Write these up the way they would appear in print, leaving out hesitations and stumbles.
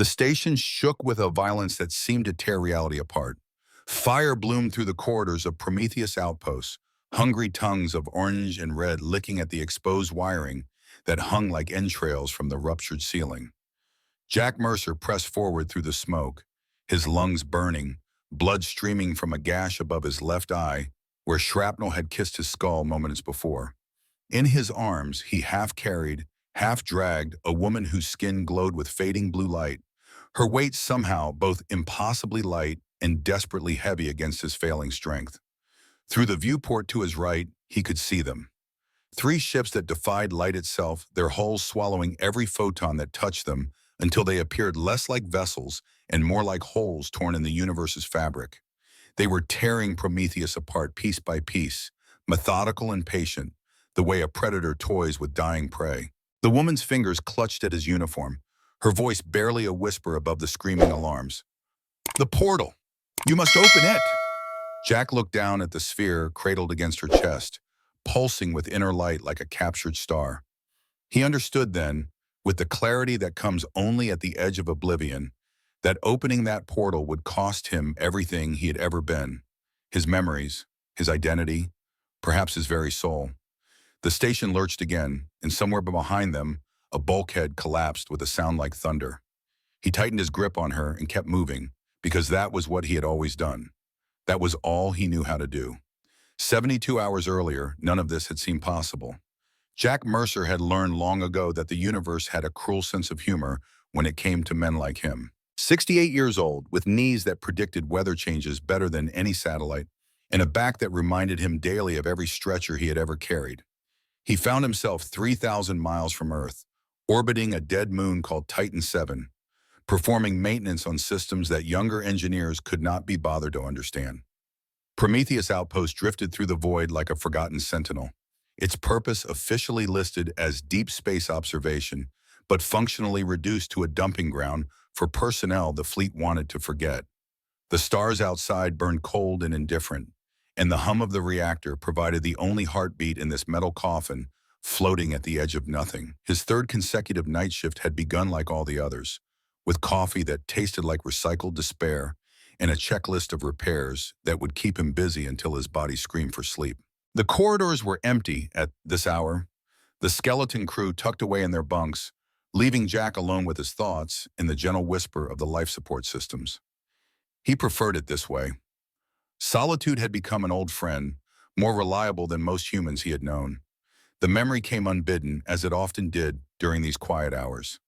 The station shook with a violence that seemed to tear reality apart. Fire bloomed through the corridors of Prometheus outposts, hungry tongues of orange and red licking at the exposed wiring that hung like entrails from the ruptured ceiling. Jack Mercer pressed forward through the smoke, his lungs burning, blood streaming from a gash above his left eye, where shrapnel had kissed his skull moments before. In his arms, he half-carried, half-dragged a woman whose skin glowed with fading blue light, her weight somehow both impossibly light and desperately heavy against his failing strength. Through the viewport to his right, he could see them. Three ships that defied light itself, their hulls swallowing every photon that touched them until they appeared less like vessels and more like holes torn in the universe's fabric. They were tearing Prometheus apart piece by piece, methodical and patient, the way a predator toys with dying prey. The woman's fingers clutched at his uniform, her voice barely a whisper above the screaming alarms. "The portal! You must open it!" Jack looked down at the sphere cradled against her chest, pulsing with inner light like a captured star. He understood then, with the clarity that comes only at the edge of oblivion, that opening that portal would cost him everything he had ever been, his memories, his identity, perhaps his very soul. The station lurched again, and somewhere behind them, a bulkhead collapsed with a sound like thunder. He tightened his grip on her and kept moving, because that was what he had always done. That was all he knew how to do. 72 hours earlier, none of this had seemed possible. Jack Mercer had learned long ago that the universe had a cruel sense of humor when it came to men like him. 68 years old, with knees that predicted weather changes better than any satellite, and a back that reminded him daily of every stretcher he had ever carried. He found himself 3,000 miles from Earth, orbiting a dead moon called Titan 7, performing maintenance on systems that younger engineers could not be bothered to understand. Prometheus Outpost drifted through the void like a forgotten sentinel, its purpose officially listed as deep space observation, but functionally reduced to a dumping ground for personnel the fleet wanted to forget. The stars outside burned cold and indifferent, and the hum of the reactor provided the only heartbeat in this metal coffin floating at the edge of nothing. His third consecutive night shift had begun like all the others, with coffee that tasted like recycled despair and a checklist of repairs that would keep him busy until his body screamed for sleep. The corridors were empty at this hour, the skeleton crew tucked away in their bunks, leaving Jack alone with his thoughts and the gentle whisper of the life support systems. He preferred it this way. Solitude had become an old friend, more reliable than most humans he had known. The memory came unbidden, as it often did during these quiet hours.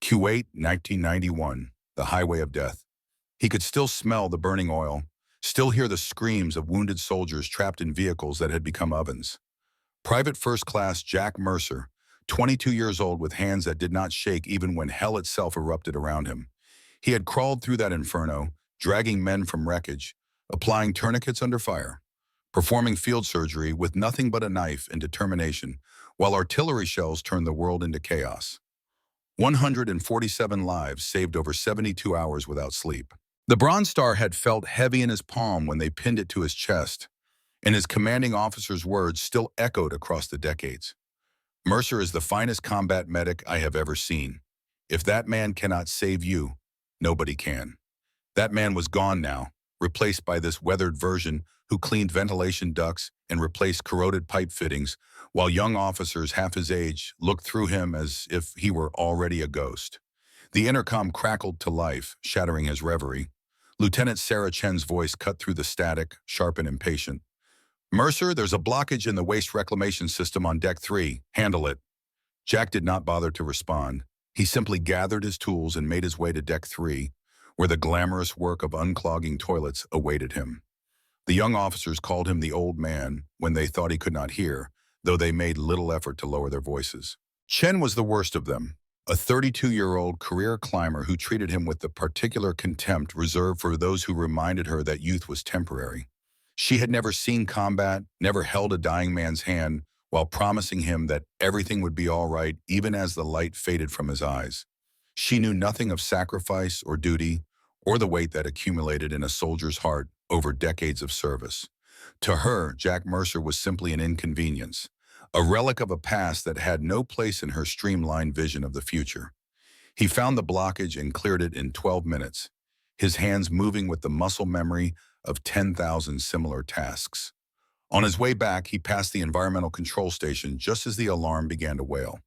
Q8, 1991, the highway of death. He could still smell the burning oil, still hear the screams of wounded soldiers trapped in vehicles that had become ovens. Private First Class Jack Mercer, 22 years old with hands that did not shake even when hell itself erupted around him. He had crawled through that inferno, dragging men from wreckage, applying tourniquets under fire, performing field surgery with nothing but a knife and determination, while artillery shells turned the world into chaos. 147 lives saved over 72 hours without sleep. The Bronze Star had felt heavy in his palm when they pinned it to his chest, and his commanding officer's words still echoed across the decades. "Mercer is the finest combat medic I have ever seen. If that man cannot save you, nobody can." That man was gone now, replaced by this weathered version who cleaned ventilation ducts and replaced corroded pipe fittings, while young officers half his age looked through him as if he were already a ghost. The intercom crackled to life, shattering his reverie. Lieutenant Sarah Chen's voice cut through the static, sharp and impatient. "Mercer, there's a blockage in the waste reclamation system on Deck 3. Handle it." Jack did not bother to respond. He simply gathered his tools and made his way to Deck 3, where the glamorous work of unclogging toilets awaited him. The young officers called him the old man when they thought he could not hear, though they made little effort to lower their voices. Chen was the worst of them, a 32-year-old career climber who treated him with the particular contempt reserved for those who reminded her that youth was temporary. She had never seen combat, never held a dying man's hand, while promising him that everything would be all right even as the light faded from his eyes. She knew nothing of sacrifice or duty, or the weight that accumulated in a soldier's heart over decades of service. To her, Jack Mercer was simply an inconvenience, a relic of a past that had no place in her streamlined vision of the future. He found the blockage and cleared it in 12 minutes, his hands moving with the muscle memory of 10,000 similar tasks. On his way back, he passed the environmental control station just as the alarm began to wail.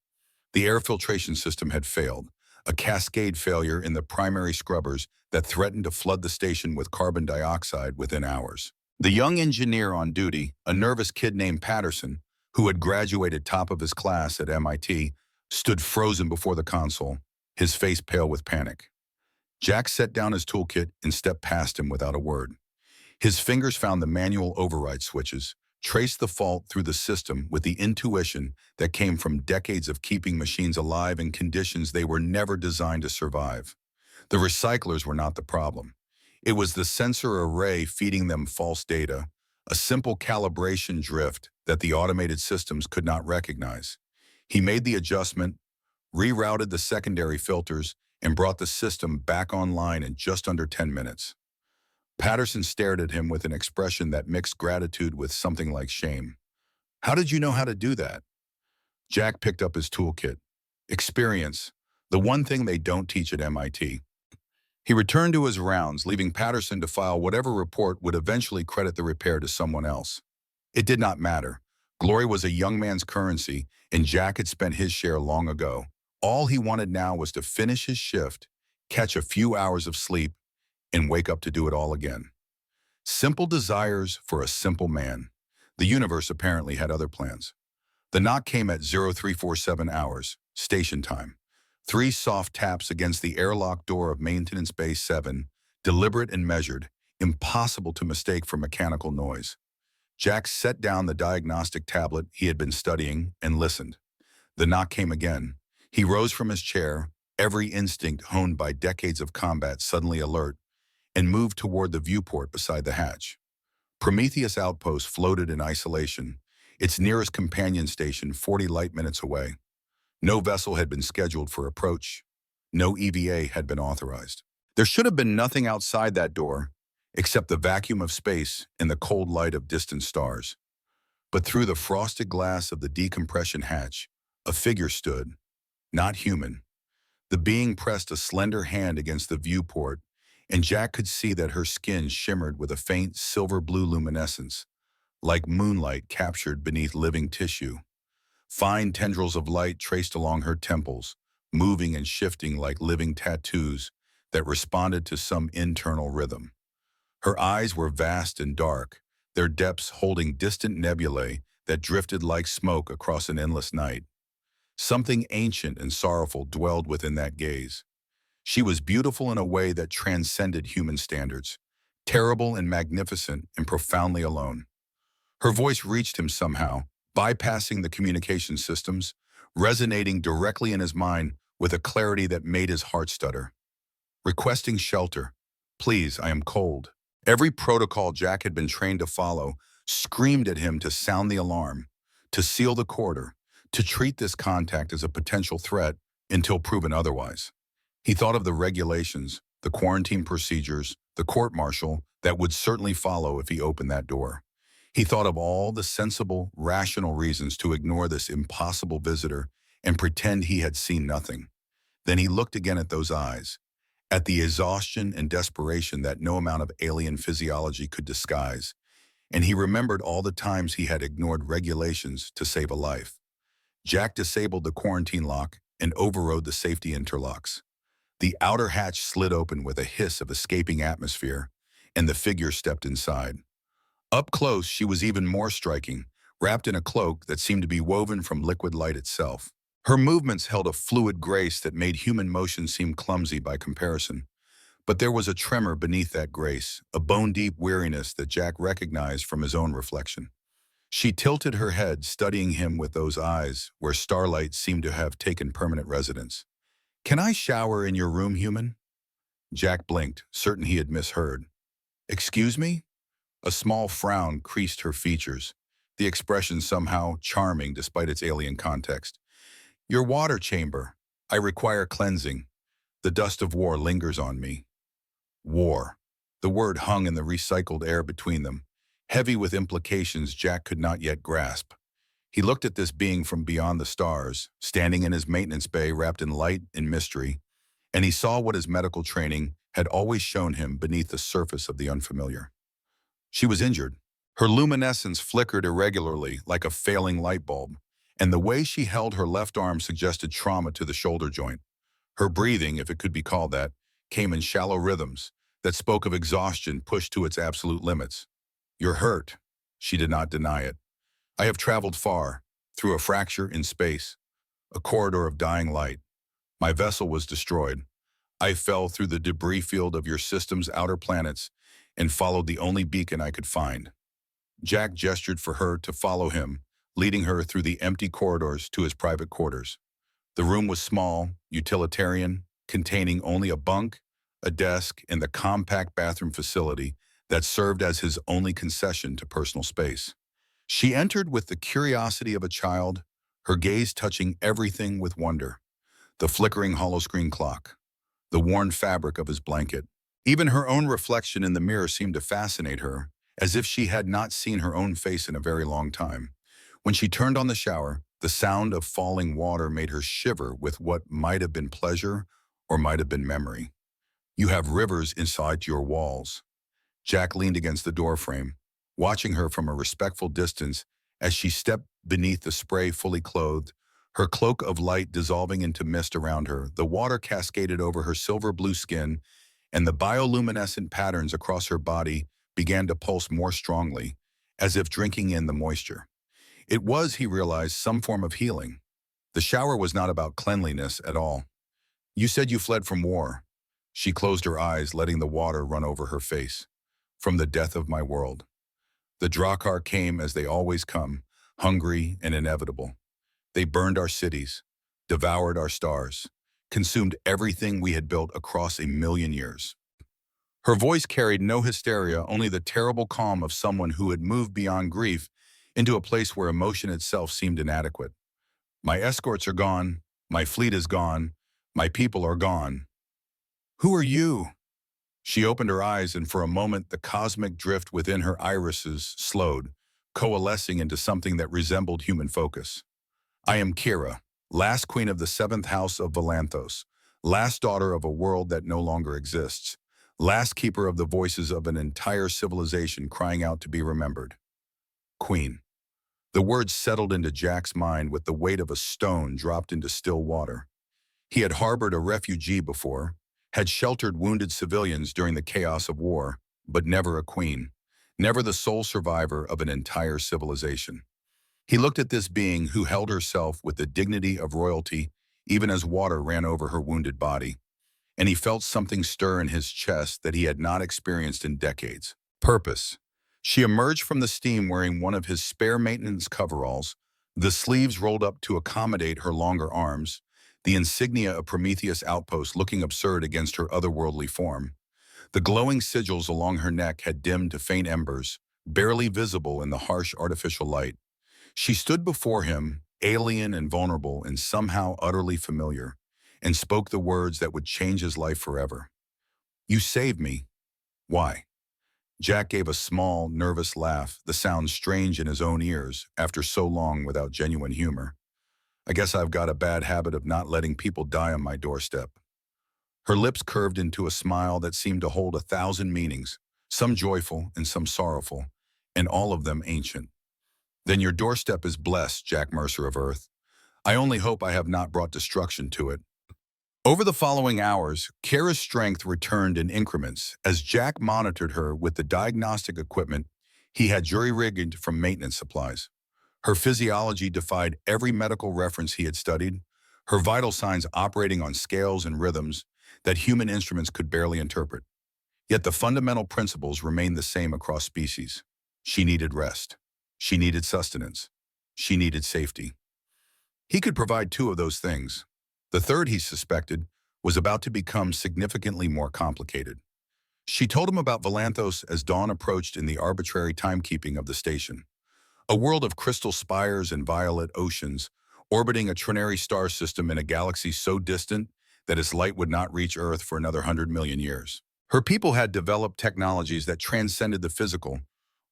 The air filtration system had failed, a cascade failure in the primary scrubbers that threatened to flood the station with carbon dioxide within hours. The young engineer on duty, a nervous kid named Patterson, who had graduated top of his class at MIT, stood frozen before the console, his face pale with panic. Jack set down his toolkit and stepped past him without a word. His fingers found the manual override switches, traced the fault through the system with the intuition that came from decades of keeping machines alive in conditions they were never designed to survive. The recyclers were not the problem. It was the sensor array feeding them false data, a simple calibration drift that the automated systems could not recognize. He made the adjustment, rerouted the secondary filters, and brought the system back online in just under 10 minutes. Patterson stared at him with an expression that mixed gratitude with something like shame. "How did you know how to do that?" Jack picked up his toolkit. Experience, the one thing they don't teach at MIT. He returned to his rounds, leaving Patterson to file whatever report would eventually credit the repair to someone else. It did not matter. Glory was a young man's currency, and Jack had spent his share long ago. All he wanted now was to finish his shift, catch a few hours of sleep, and wake up to do it all again. Simple desires for a simple man. The universe apparently had other plans. The knock came at 0347 hours, station time. 3 soft taps against the airlock door of Maintenance Bay 7, deliberate and measured, impossible to mistake for mechanical noise. Jack set down the diagnostic tablet he had been studying and listened. The knock came again. He rose from his chair, every instinct honed by decades of combat suddenly alert, and moved toward the viewport beside the hatch. Prometheus Outpost floated in isolation, its nearest companion station 40 light minutes away. No vessel had been scheduled for approach. No EVA had been authorized. There should have been nothing outside that door, except the vacuum of space and the cold light of distant stars. But through the frosted glass of the decompression hatch, a figure stood, not human. The being pressed a slender hand against the viewport, and Jack could see that her skin shimmered with a faint silver-blue luminescence, like moonlight captured beneath living tissue. Fine tendrils of light traced along her temples, moving and shifting like living tattoos that responded to some internal rhythm. Her eyes were vast and dark, their depths holding distant nebulae that drifted like smoke across an endless night. Something ancient and sorrowful dwelled within that gaze. She was beautiful in a way that transcended human standards, terrible and magnificent and profoundly alone. Her voice reached him somehow, bypassing the communication systems, resonating directly in his mind with a clarity that made his heart stutter. Requesting shelter. "Please, I am cold." Every protocol Jack had been trained to follow screamed at him to sound the alarm, to seal the corridor, to treat this contact as a potential threat until proven otherwise. He thought of the regulations, the quarantine procedures, the court-martial that would certainly follow if he opened that door. He thought of all the sensible, rational reasons to ignore this impossible visitor and pretend he had seen nothing. Then he looked again at those eyes, at the exhaustion and desperation that no amount of alien physiology could disguise, and he remembered all the times he had ignored regulations to save a life. Jack disabled the quarantine lock and overrode the safety interlocks. The outer hatch slid open with a hiss of escaping atmosphere, and the figure stepped inside. Up close, she was even more striking, wrapped in a cloak that seemed to be woven from liquid light itself. Her movements held a fluid grace that made human motion seem clumsy by comparison. But there was a tremor beneath that grace, a bone-deep weariness that Jack recognized from his own reflection. She tilted her head, studying him with those eyes where starlight seemed to have taken permanent residence. "Can I shower in your room, human?" Jack blinked, certain he had misheard. "Excuse me?" A small frown creased her features, the expression somehow charming despite its alien context. "Your water chamber. I require cleansing. The dust of war lingers on me." War. The word hung in the recycled air between them, heavy with implications Jack could not yet grasp. He looked at this being from beyond the stars, standing in his maintenance bay wrapped in light and mystery, and he saw what his medical training had always shown him beneath the surface of the unfamiliar. She was injured. Her luminescence flickered irregularly like a failing light bulb, and the way she held her left arm suggested trauma to the shoulder joint. Her breathing, if it could be called that, came in shallow rhythms that spoke of exhaustion pushed to its absolute limits. "You're hurt." She did not deny it. "I have traveled far, through a fracture in space, a corridor of dying light. My vessel was destroyed. I fell through the debris field of your system's outer planets and followed the only beacon I could find." Jack gestured for her to follow him, leading her through the empty corridors to his private quarters. The room was small, utilitarian, containing only a bunk, a desk, and the compact bathroom facility that served as his only concession to personal space. She entered with the curiosity of a child, her gaze touching everything with wonder. The flickering holoscreen clock, the worn fabric of his blanket. Even her own reflection in the mirror seemed to fascinate her, as if she had not seen her own face in a very long time. When she turned on the shower, the sound of falling water made her shiver with what might have been pleasure or might have been memory. "You have rivers inside your walls." Jack leaned against the doorframe, watching her from a respectful distance as she stepped beneath the spray fully clothed, her cloak of light dissolving into mist around her. The water cascaded over her silver blue skin, and the bioluminescent patterns across her body began to pulse more strongly, as if drinking in the moisture. It was, he realized, some form of healing. The shower was not about cleanliness at all. "You said you fled from war." She closed her eyes, letting the water run over her face. "From the death of my world." The Drakkar came as they always come, hungry and inevitable. They burned our cities, devoured our stars, consumed everything we had built across a million years. Her voice carried no hysteria, only the terrible calm of someone who had moved beyond grief into a place where emotion itself seemed inadequate. "My escorts are gone, my fleet is gone, my people are gone." "Who are you?" She opened her eyes, and for a moment the cosmic drift within her irises slowed, coalescing into something that resembled human focus. "I am Kira, last queen of the seventh house of Valanthos, last daughter of a world that no longer exists, last keeper of the voices of an entire civilization crying out to be remembered." Queen. The words settled into Jack's mind with the weight of a stone dropped into still water. He had harbored a refugee before, had sheltered wounded civilians during the chaos of war, but never a queen, never the sole survivor of an entire civilization. He looked at this being who held herself with the dignity of royalty even as water ran over her wounded body, and he felt something stir in his chest that he had not experienced in decades. Purpose. She emerged from the steam wearing one of his spare maintenance coveralls, the sleeves rolled up to accommodate her longer arms, the insignia of Prometheus outpost looking absurd against her otherworldly form. The glowing sigils along her neck had dimmed to faint embers, barely visible in the harsh artificial light. She stood before him, alien and vulnerable and somehow utterly familiar, and spoke the words that would change his life forever. "You saved me." "Why?" Jack gave a small, nervous laugh, the sound strange in his own ears after so long without genuine humor. "I guess I've got a bad habit of not letting people die on my doorstep." Her lips curved into a smile that seemed to hold 1,000 meanings, some joyful and some sorrowful, and all of them ancient. "Then your doorstep is blessed, Jack Mercer of Earth. I only hope I have not brought destruction to it." Over the following hours, Kara's strength returned in increments as Jack monitored her with the diagnostic equipment he had jury-rigged from maintenance supplies. Her physiology defied every medical reference he had studied, her vital signs operating on scales and rhythms that human instruments could barely interpret. Yet the fundamental principles remained the same across species. She needed rest. She needed sustenance. She needed safety. He could provide two of those things. The third, he suspected, was about to become significantly more complicated. She told him about Valanthos as dawn approached in the arbitrary timekeeping of the station. A world of crystal spires and violet oceans, orbiting a trinary star system in a galaxy so distant that its light would not reach Earth for another 100 million years. Her people had developed technologies that transcended the physical,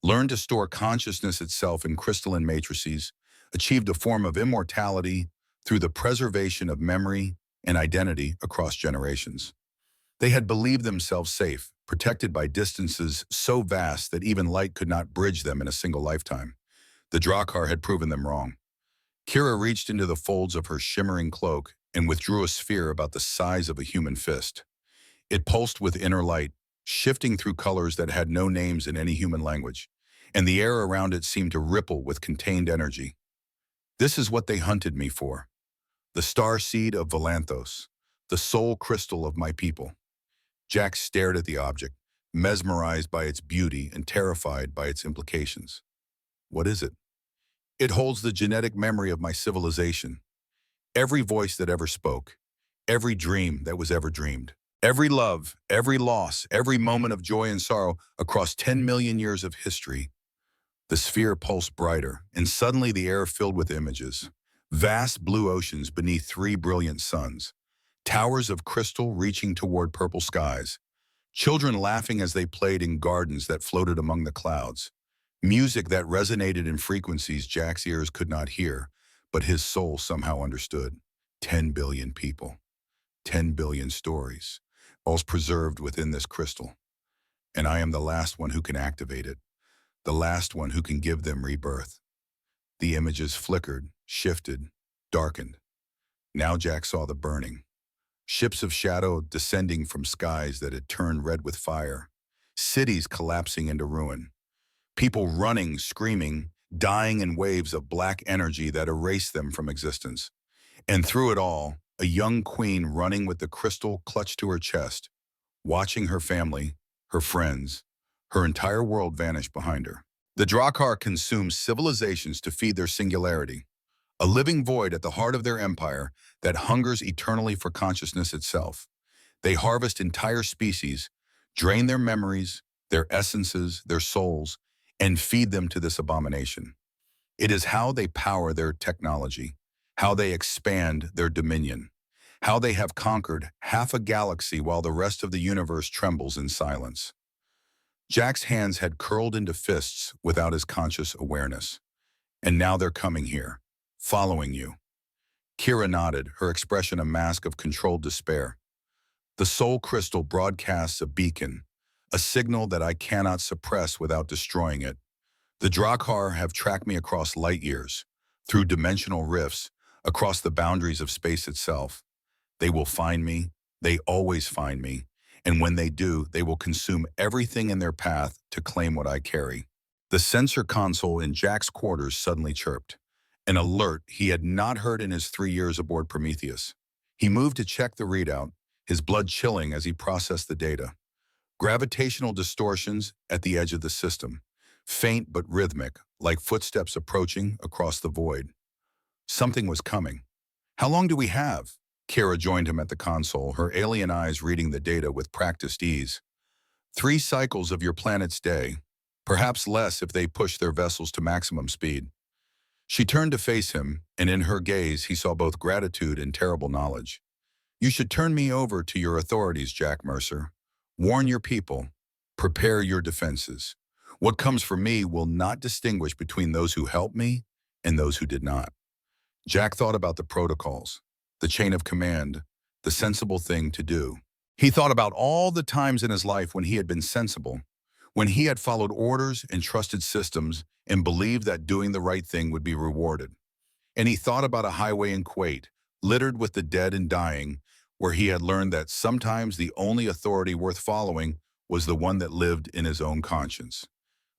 learned to store consciousness itself in crystalline matrices, achieved a form of immortality through the preservation of memory and identity across generations. They had believed themselves safe, protected by distances so vast that even light could not bridge them in a single lifetime. The Drakkar had proven them wrong. Kira reached into the folds of her shimmering cloak and withdrew a sphere about the size of a human fist. It pulsed with inner light, shifting through colors that had no names in any human language, and the air around it seemed to ripple with contained energy. This is what they hunted me for. The star seed of Valanthos, the soul crystal of my people. Jack stared at the object, mesmerized by its beauty and terrified by its implications. What is it? It holds the genetic memory of my civilization. Every voice that ever spoke, every dream that was ever dreamed, every love, every loss, every moment of joy and sorrow across 10 million years of history. The sphere pulsed brighter, and suddenly the air filled with images. Vast blue oceans beneath three brilliant suns, towers of crystal reaching toward purple skies, children laughing as they played in gardens that floated among the clouds, music that resonated in frequencies Jack's ears could not hear, but his soul somehow understood. 10 billion people, 10 billion stories, all preserved within this crystal. And I am the last one who can activate it, the last one who can give them rebirth. The images flickered, shifted, darkened. Now Jack saw the burning. Ships of shadow descending from skies that had turned red with fire. Cities collapsing into ruin. People running, screaming, dying in waves of black energy that erased them from existence. And through it all, a young queen running with the crystal clutched to her chest, watching her family, her friends, her entire world vanish behind her. The Drakkar consume civilizations to feed their singularity, a living void at the heart of their empire that hungers eternally for consciousness itself. They harvest entire species, drain their memories, their essences, their souls, and feed them to this abomination. It is how they power their technology, how they expand their dominion, how they have conquered half a galaxy while the rest of the universe trembles in silence. Jack's hands had curled into fists without his conscious awareness. And now they're coming here, following you. Kira nodded, her expression a mask of controlled despair. The soul crystal broadcasts a beacon, a signal that I cannot suppress without destroying it. The Drakkar have tracked me across light years, through dimensional rifts, across the boundaries of space itself. They will find me, they always find me, and when they do, they will consume everything in their path to claim what I carry. The sensor console in Jack's quarters suddenly chirped, an alert he had not heard in his 3 years aboard Prometheus. He moved to check the readout, his blood chilling as he processed the data. Gravitational distortions at the edge of the system, faint but rhythmic, like footsteps approaching across the void. Something was coming. How long do we have? Kira joined him at the console, her alien eyes reading the data with practiced ease. 3 cycles of your planet's day, perhaps less if they push their vessels to maximum speed. She turned to face him, and in her gaze he saw both gratitude and terrible knowledge. You should turn me over to your authorities, Jack Mercer. Warn your people. Prepare your defenses. What comes from me will not distinguish between those who helped me and those who did not. Jack thought about the protocols, the chain of command, the sensible thing to do. He thought about all the times in his life when he had been sensible, when he had followed orders and trusted systems and believed that doing the right thing would be rewarded. And he thought about a highway in Kuwait, littered with the dead and dying, where he had learned that sometimes the only authority worth following was the one that lived in his own conscience.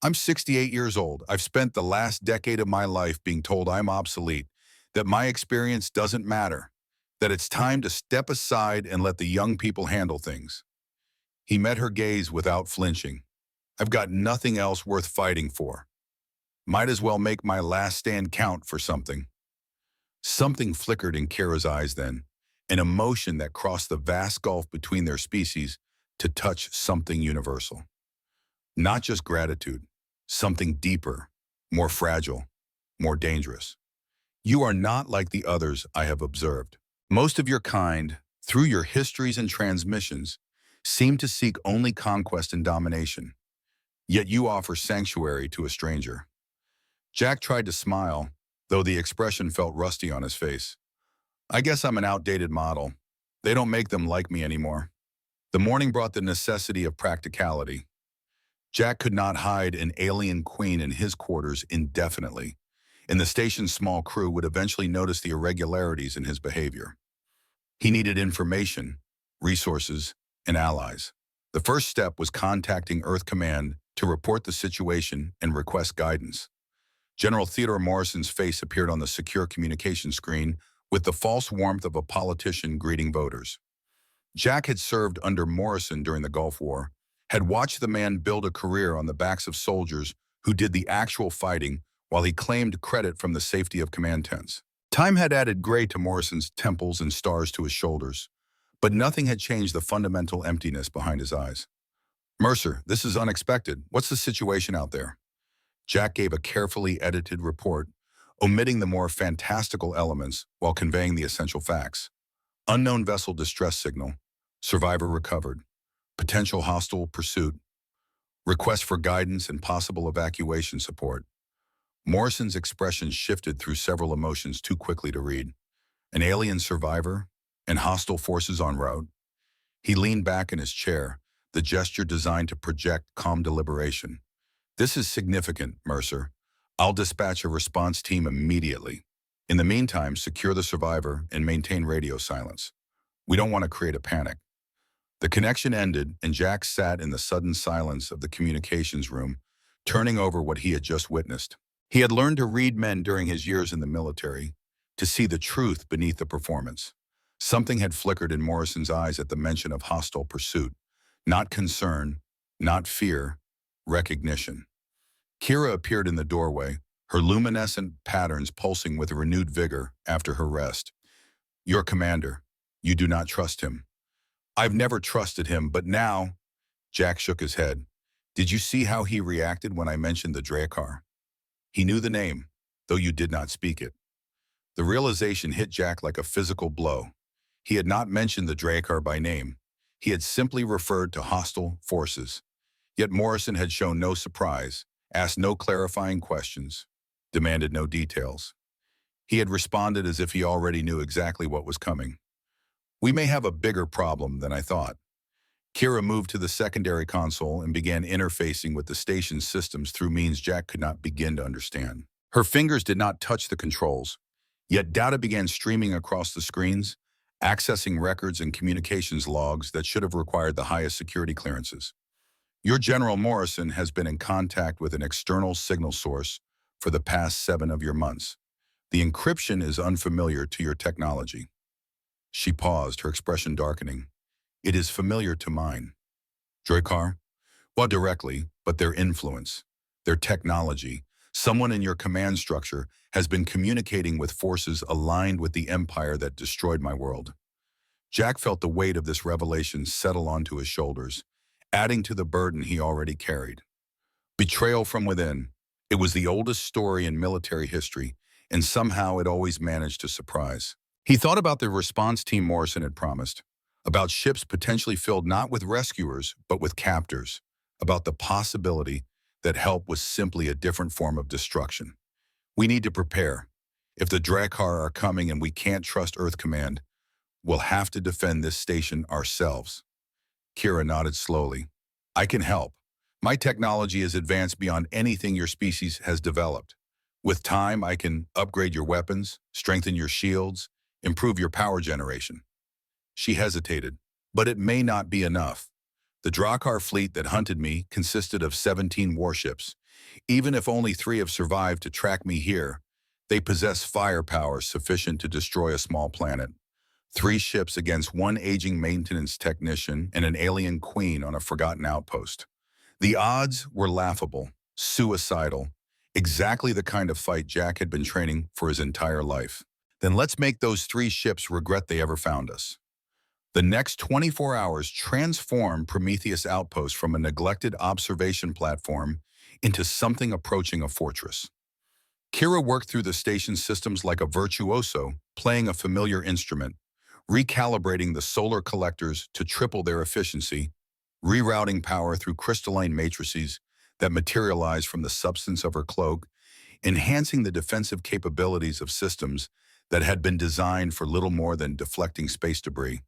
I'm 68 years old. I've spent the last decade of my life being told I'm obsolete, that my experience doesn't matter, that it's time to step aside and let the young people handle things. He met her gaze without flinching. I've got nothing else worth fighting for. Might as well make my last stand count for something. Something flickered in Kira's eyes then, an emotion that crossed the vast gulf between their species to touch something universal. Not just gratitude, something deeper, more fragile, more dangerous. You are not like the others I have observed. Most of your kind, through your histories and transmissions, seem to seek only conquest and domination. Yet you offer sanctuary to a stranger. Jack tried to smile, though the expression felt rusty on his face. I guess I'm an outdated model. They don't make them like me anymore. The morning brought the necessity of practicality. Jack could not hide an alien queen in his quarters indefinitely, and the station's small crew would eventually notice the irregularities in his behavior. He needed information, resources, and allies. The first step was contacting Earth Command to report the situation and request guidance. General Theodore Morrison's face appeared on the secure communication screen with the false warmth of a politician greeting voters. Jack had served under Morrison during the Gulf War, had watched the man build a career on the backs of soldiers who did the actual fighting while he claimed credit from the safety of command tents. Time had added gray to Morrison's temples and stars to his shoulders, but nothing had changed the fundamental emptiness behind his eyes. "Mercer, this is unexpected. What's the situation out there?" Jack gave a carefully edited report, omitting the more fantastical elements while conveying the essential facts. Unknown vessel distress signal. Survivor recovered. Potential hostile pursuit. Request for guidance and possible evacuation support. Morrison's expression shifted through several emotions too quickly to read. An alien survivor and hostile forces en route. He leaned back in his chair, the gesture designed to project calm deliberation. "This is significant, Mercer. I'll dispatch a response team immediately. In the meantime, secure the survivor and maintain radio silence. We don't want to create a panic." The connection ended, and Jack sat in the sudden silence of the communications room, turning over what he had just witnessed. He had learned to read men during his years in the military, to see the truth beneath the performance. Something had flickered in Morrison's eyes at the mention of hostile pursuit. Not concern, not fear, recognition. Kira appeared in the doorway, her luminescent patterns pulsing with renewed vigor after her rest. "Your commander. You do not trust him." "I've never trusted him, but now—" Jack shook his head. "Did you see how he reacted when I mentioned the Drakkar? He knew the name, though you did not speak it." The realization hit Jack like a physical blow. He had not mentioned the Drakkar by name. He had simply referred to hostile forces. Yet Morrison had shown no surprise, asked no clarifying questions, demanded no details. He had responded as if he already knew exactly what was coming. "We may have a bigger problem than I thought." Kira moved to the secondary console and began interfacing with the station's systems through means Jack could not begin to understand. Her fingers did not touch the controls, yet data began streaming across the screens, accessing records and communications logs that should have required the highest security clearances. "Your General Morrison has been in contact with an external signal source for the past 7 of your months. The encryption is unfamiliar to your technology." She paused, her expression darkening. "It is familiar to mine." "Drakkar?" "Well, directly, but their influence, their technology. Someone in your command structure has been communicating with forces aligned with the empire that destroyed my world." Jack felt the weight of this revelation settle onto his shoulders, adding to the burden he already carried. Betrayal from within. It was the oldest story in military history, and somehow it always managed to surprise. He thought about the response team Morrison had promised, about ships potentially filled not with rescuers, but with captors, about the possibility that help was simply a different form of destruction. "We need to prepare. If the Drakkar are coming and we can't trust Earth Command, we'll have to defend this station ourselves." Kira nodded slowly. "I can help. My technology is advanced beyond anything your species has developed. With time, I can upgrade your weapons, strengthen your shields, improve your power generation." She hesitated. "But it may not be enough. The Drakkar fleet that hunted me consisted of 17 warships. Even if only 3 have survived to track me here, they possess firepower sufficient to destroy a small planet. 3 ships against 1 aging maintenance technician and an alien queen on a forgotten outpost. The odds were laughable, suicidal, exactly the kind of fight Jack had been training for his entire life. Then let's make those 3 ships regret they ever found us." The next 24 hours transformed Prometheus Outpost from a neglected observation platform into something approaching a fortress. Kira worked through the station's systems like a virtuoso, playing a familiar instrument, recalibrating the solar collectors to triple their efficiency, rerouting power through crystalline matrices that materialized from the substance of her cloak, enhancing the defensive capabilities of systems that had been designed for little more than deflecting space debris.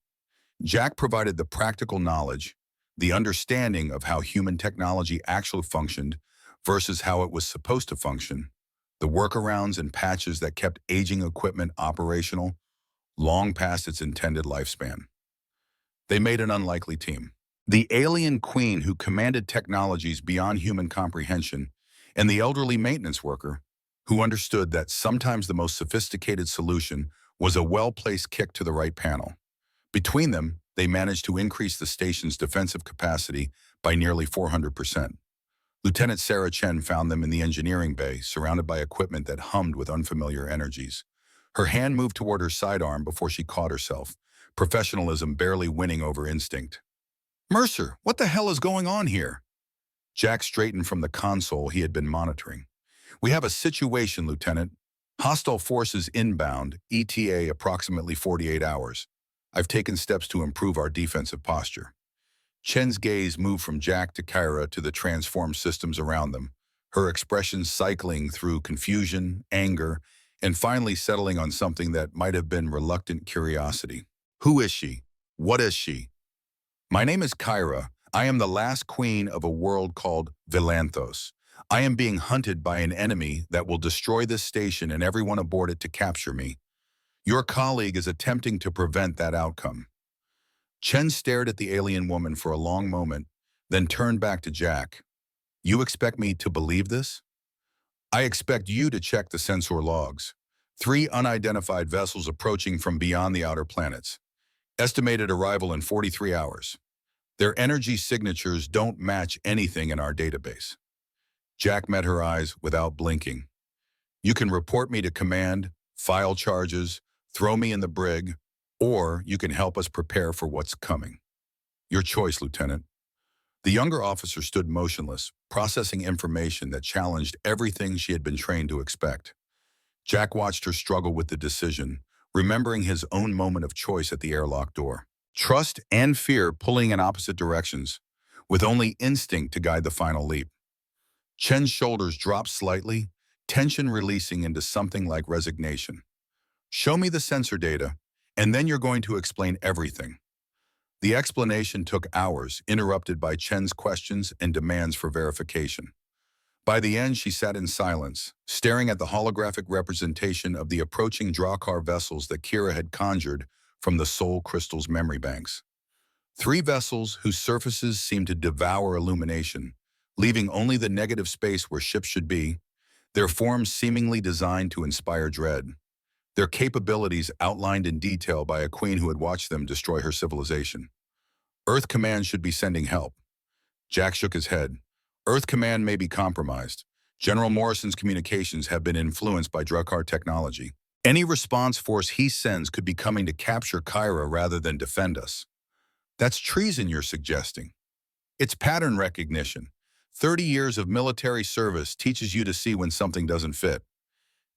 Jack provided the practical knowledge, the understanding of how human technology actually functioned versus how it was supposed to function, the workarounds and patches that kept aging equipment operational long past its intended lifespan. They made an unlikely team. The alien queen who commanded technologies beyond human comprehension, and the elderly maintenance worker who understood that sometimes the most sophisticated solution was a well-placed kick to the right panel. Between them, they managed to increase the station's defensive capacity by nearly 400%. Lieutenant Sarah Chen found them in the engineering bay, surrounded by equipment that hummed with unfamiliar energies. Her hand moved toward her sidearm before she caught herself, professionalism barely winning over instinct. "Mercer, what the hell is going on here?" Jack straightened from the console he had been monitoring. "We have a situation, Lieutenant. Hostile forces inbound, ETA approximately 48 hours. I've taken steps to improve our defensive posture." Chen's gaze moved from Jack to Kyra to the transformed systems around them, her expression cycling through confusion, anger, and finally settling on something that might have been reluctant curiosity. "Who is she? What is she?" "My name is Kyra. I am the last queen of a world called Vilanthos. I am being hunted by an enemy that will destroy this station and everyone aboard it to capture me. Your colleague is attempting to prevent that outcome." Chen stared at the alien woman for a long moment, then turned back to Jack. "You expect me to believe this?" "I expect you to check the sensor logs. 3 unidentified vessels approaching from beyond the outer planets. Estimated arrival in 43 hours. Their energy signatures don't match anything in our database." Jack met her eyes without blinking. "You can report me to command, file charges, throw me in the brig, or you can help us prepare for what's coming. Your choice, Lieutenant." The younger officer stood motionless, processing information that challenged everything she had been trained to expect. Jack watched her struggle with the decision, remembering his own moment of choice at the airlock door. Trust and fear pulling in opposite directions, with only instinct to guide the final leap. Chen's shoulders dropped slightly, tension releasing into something like resignation. "Show me the sensor data, and then you're going to explain everything." The explanation took hours, interrupted by Chen's questions and demands for verification. By the end, she sat in silence, staring at the holographic representation of the approaching Drakkar vessels that Kira had conjured from the Soul Crystal's memory banks. 3 vessels whose surfaces seemed to devour illumination, leaving only the negative space where ships should be, their forms seemingly designed to inspire dread. Their capabilities outlined in detail by a queen who had watched them destroy her civilization. "Earth Command should be sending help." Jack shook his head. "Earth Command may be compromised. General Morrison's communications have been influenced by Drakkar technology. Any response force he sends could be coming to capture Kyra rather than defend us." "That's treason you're suggesting." "It's pattern recognition. 30 years of military service teaches you to see when something doesn't fit."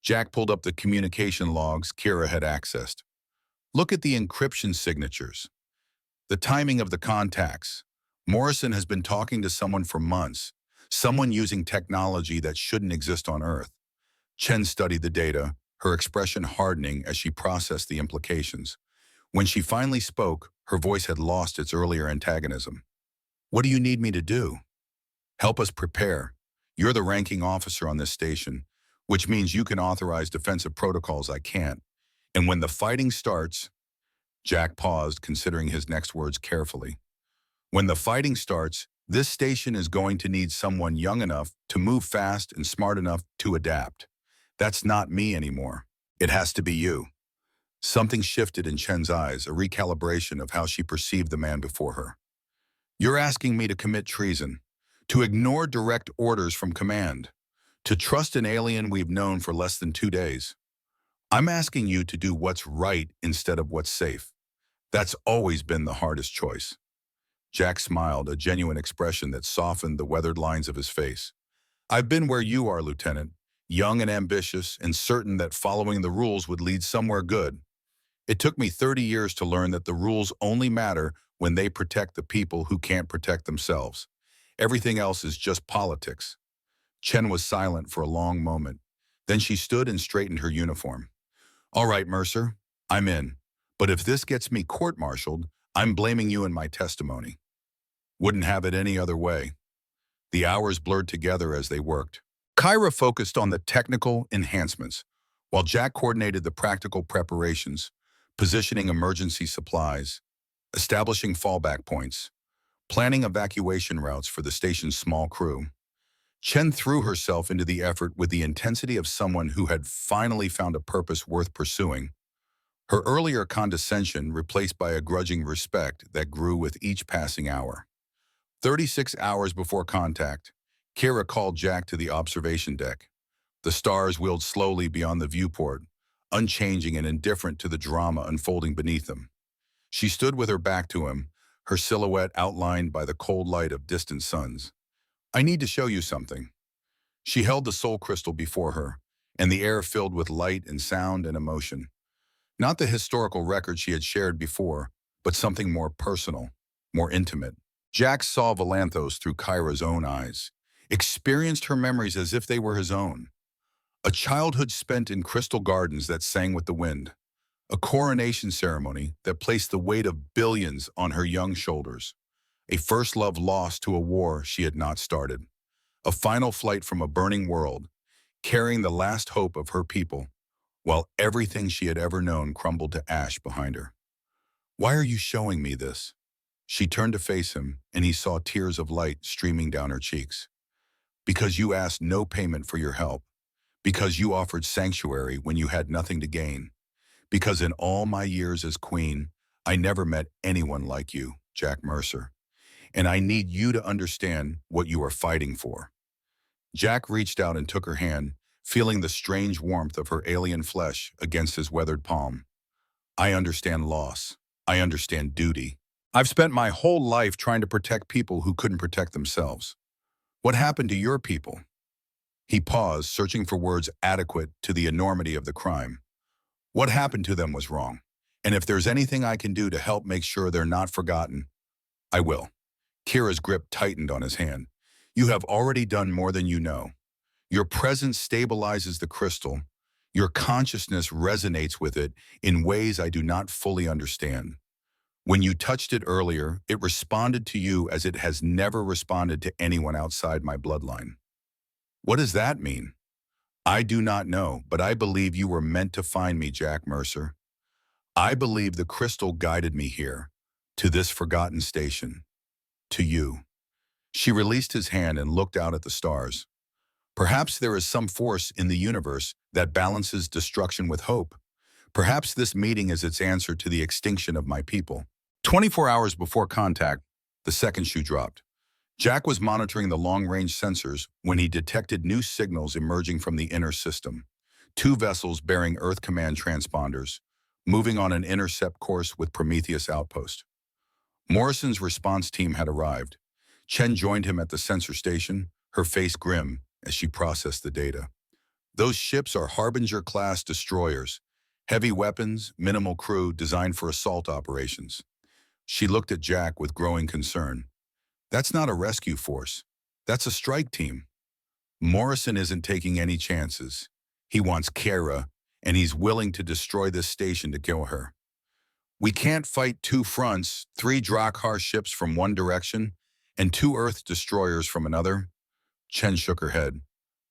Jack pulled up the communication logs Kira had accessed. "Look at the encryption signatures. The timing of the contacts. Morrison has been talking to someone for months, someone using technology that shouldn't exist on Earth." Chen studied the data, her expression hardening as she processed the implications. When she finally spoke, her voice had lost its earlier antagonism. "What do you need me to do?" "Help us prepare. You're the ranking officer on this station, which means you can authorize defensive protocols I can't. And when the fighting starts—" Jack paused, considering his next words carefully. "When the fighting starts, this station is going to need someone young enough to move fast and smart enough to adapt. That's not me anymore. It has to be you." Something shifted in Chen's eyes, a recalibration of how she perceived the man before her. "You're asking me to commit treason, to ignore direct orders from command, to trust an alien we've known for less than 2 days. I'm asking you to do what's right instead of what's safe. That's always been the hardest choice." Jack smiled, a genuine expression that softened the weathered lines of his face. "I've been where you are, Lieutenant, young and ambitious and certain that following the rules would lead somewhere good. It took me 30 years to learn that the rules only matter when they protect the people who can't protect themselves. Everything else is just politics." Chen was silent for a long moment. Then she stood and straightened her uniform. "All right, Mercer, I'm in. But if this gets me court-martialed, I'm blaming you in my testimony. Wouldn't have it any other way. The hours blurred together as they worked. Kyra focused on the technical enhancements, while Jack coordinated the practical preparations, positioning emergency supplies, establishing fallback points, planning evacuation routes for the station's small crew. Chen threw herself into the effort with the intensity of someone who had finally found a purpose worth pursuing, her earlier condescension replaced by a grudging respect that grew with each passing hour. 36 hours before contact, Kira called Jack to the observation deck. The stars wheeled slowly beyond the viewport, unchanging and indifferent to the drama unfolding beneath them. She stood with her back to him, her silhouette outlined by the cold light of distant suns. I need to show you something. She held the soul crystal before her, and the air filled with light and sound and emotion. Not the historical record she had shared before, but something more personal, more intimate. Jack saw Valanthos through Kyra's own eyes, experienced her memories as if they were his own. A childhood spent in crystal gardens that sang with the wind. A coronation ceremony that placed the weight of billions on her young shoulders. A first love lost to a war she had not started. A final flight from a burning world, carrying the last hope of her people, while everything she had ever known crumbled to ash behind her. Why are you showing me this? She turned to face him, and he saw tears of light streaming down her cheeks. Because you asked no payment for your help. Because you offered sanctuary when you had nothing to gain. Because in all my years as queen, I never met anyone like you, Jack Mercer. And I need you to understand what you are fighting for. Jack reached out and took her hand, feeling the strange warmth of her alien flesh against his weathered palm. I understand loss. I understand duty. I've spent my whole life trying to protect people who couldn't protect themselves. What happened to your people? He paused, searching for words adequate to the enormity of the crime. What happened to them was wrong. And if there's anything I can do to help make sure they're not forgotten, I will. Kira's grip tightened on his hand. You have already done more than you know. Your presence stabilizes the crystal. Your consciousness resonates with it in ways I do not fully understand. When you touched it earlier, it responded to you as it has never responded to anyone outside my bloodline. What does that mean? I do not know, but I believe you were meant to find me, Jack Mercer. I believe the crystal guided me here, to this forgotten station, to you. She released his hand and looked out at the stars. Perhaps there is some force in the universe that balances destruction with hope. Perhaps this meeting is its answer to the extinction of my people. 24 hours before contact, the second shoe dropped. Jack was monitoring the long-range sensors when he detected new signals emerging from the inner system. 2 vessels bearing Earth Command transponders, moving on an intercept course with Prometheus outpost. Morrison's response team had arrived. Chen joined him at the sensor station, her face grim as she processed the data. Those ships are Harbinger-class destroyers, heavy weapons, minimal crew designed for assault operations. She looked at Jack with growing concern. That's not a rescue force. That's a strike team. Morrison isn't taking any chances. He wants Kara, and he's willing to destroy this station to kill her. We can't fight 2 fronts, 3 Drakkar ships from one direction, and 2 Earth destroyers from another. Chen shook her head.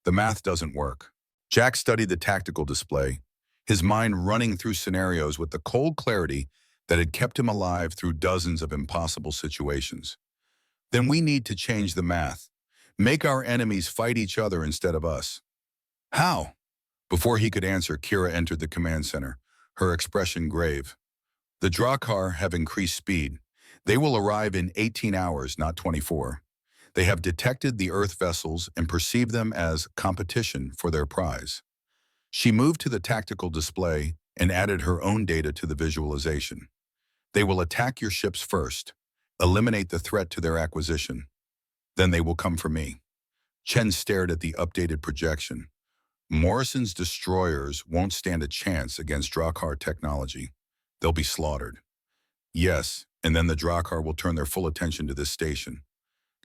The math doesn't work. Jack studied the tactical display, his mind running through scenarios with the cold clarity that had kept him alive through dozens of impossible situations. Then we need to change the math. Make our enemies fight each other instead of us. How? Before he could answer, Kira entered the command center, her expression grave. The Drakkar have increased speed. They will arrive in 18 hours, not 24. They have detected the Earth vessels and perceive them as competition for their prize. She moved to the tactical display and added her own data to the visualization. They will attack your ships first, eliminate the threat to their acquisition. Then they will come for me. Chen stared at the updated projection. Morrison's destroyers won't stand a chance against Drakkar technology. They'll be slaughtered. Yes, and then the Drakkar will turn their full attention to this station.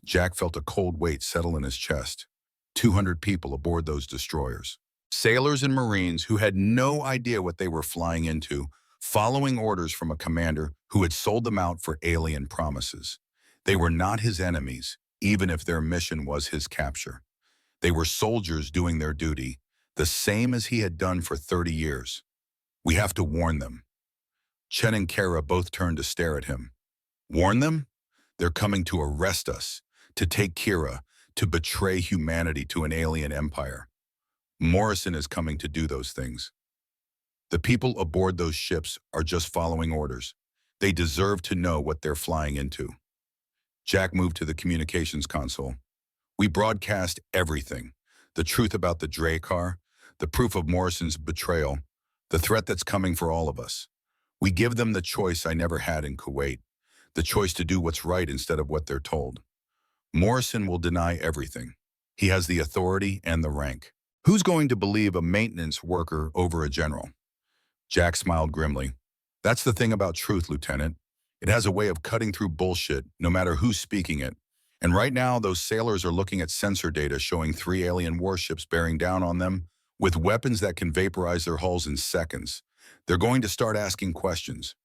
Jack felt a cold weight settle in his chest. 200 people aboard those destroyers. Sailors and Marines who had no idea what they were flying into, following orders from a commander who had sold them out for alien promises. They were not his enemies, even if their mission was his capture. They were soldiers doing their duty, the same as he had done for 30 years. We have to warn them. Chen and Kara both turned to stare at him. Warn them? They're coming to arrest us, to take Kira, to betray humanity to an alien empire. Morrison is coming to do those things. The people aboard those ships are just following orders. They deserve to know what they're flying into. Jack moved to the communications console. We broadcast everything. The truth about the Drakkar, the proof of Morrison's betrayal, the threat that's coming for all of us. We give them the choice I never had in Kuwait, the choice to do what's right instead of what they're told. Morrison will deny everything. He has the authority and the rank. Who's going to believe a maintenance worker over a general? Jack smiled grimly. That's the thing about truth, Lieutenant. It has a way of cutting through bullshit, no matter who's speaking it. And right now, those sailors are looking at sensor data showing 3 alien warships bearing down on them with weapons that can vaporize their hulls in seconds. They're going to start asking questions.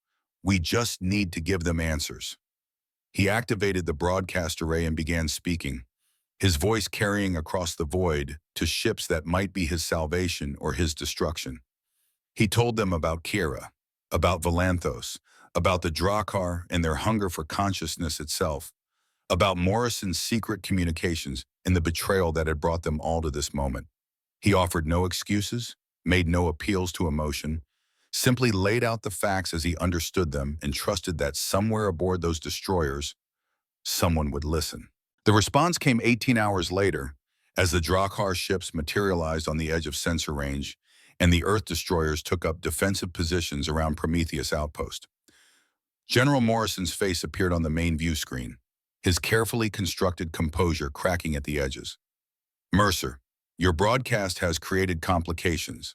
We just need to give them answers. He activated the broadcast array and began speaking, his voice carrying across the void to ships that might be his salvation or his destruction. He told them about Kira, about Valanthos, about the Drakkar and their hunger for consciousness itself, about Morrison's secret communications and the betrayal that had brought them all to this moment. He offered no excuses, made no appeals to emotion, simply laid out the facts as he understood them and trusted that somewhere aboard those destroyers, someone would listen. The response came 18 hours later, as the Drakkar ships materialized on the edge of sensor range and the Earth destroyers took up defensive positions around Prometheus outpost. General Morrison's face appeared on the main view screen, his carefully constructed composure cracking at the edges. Mercer, your broadcast has created complications,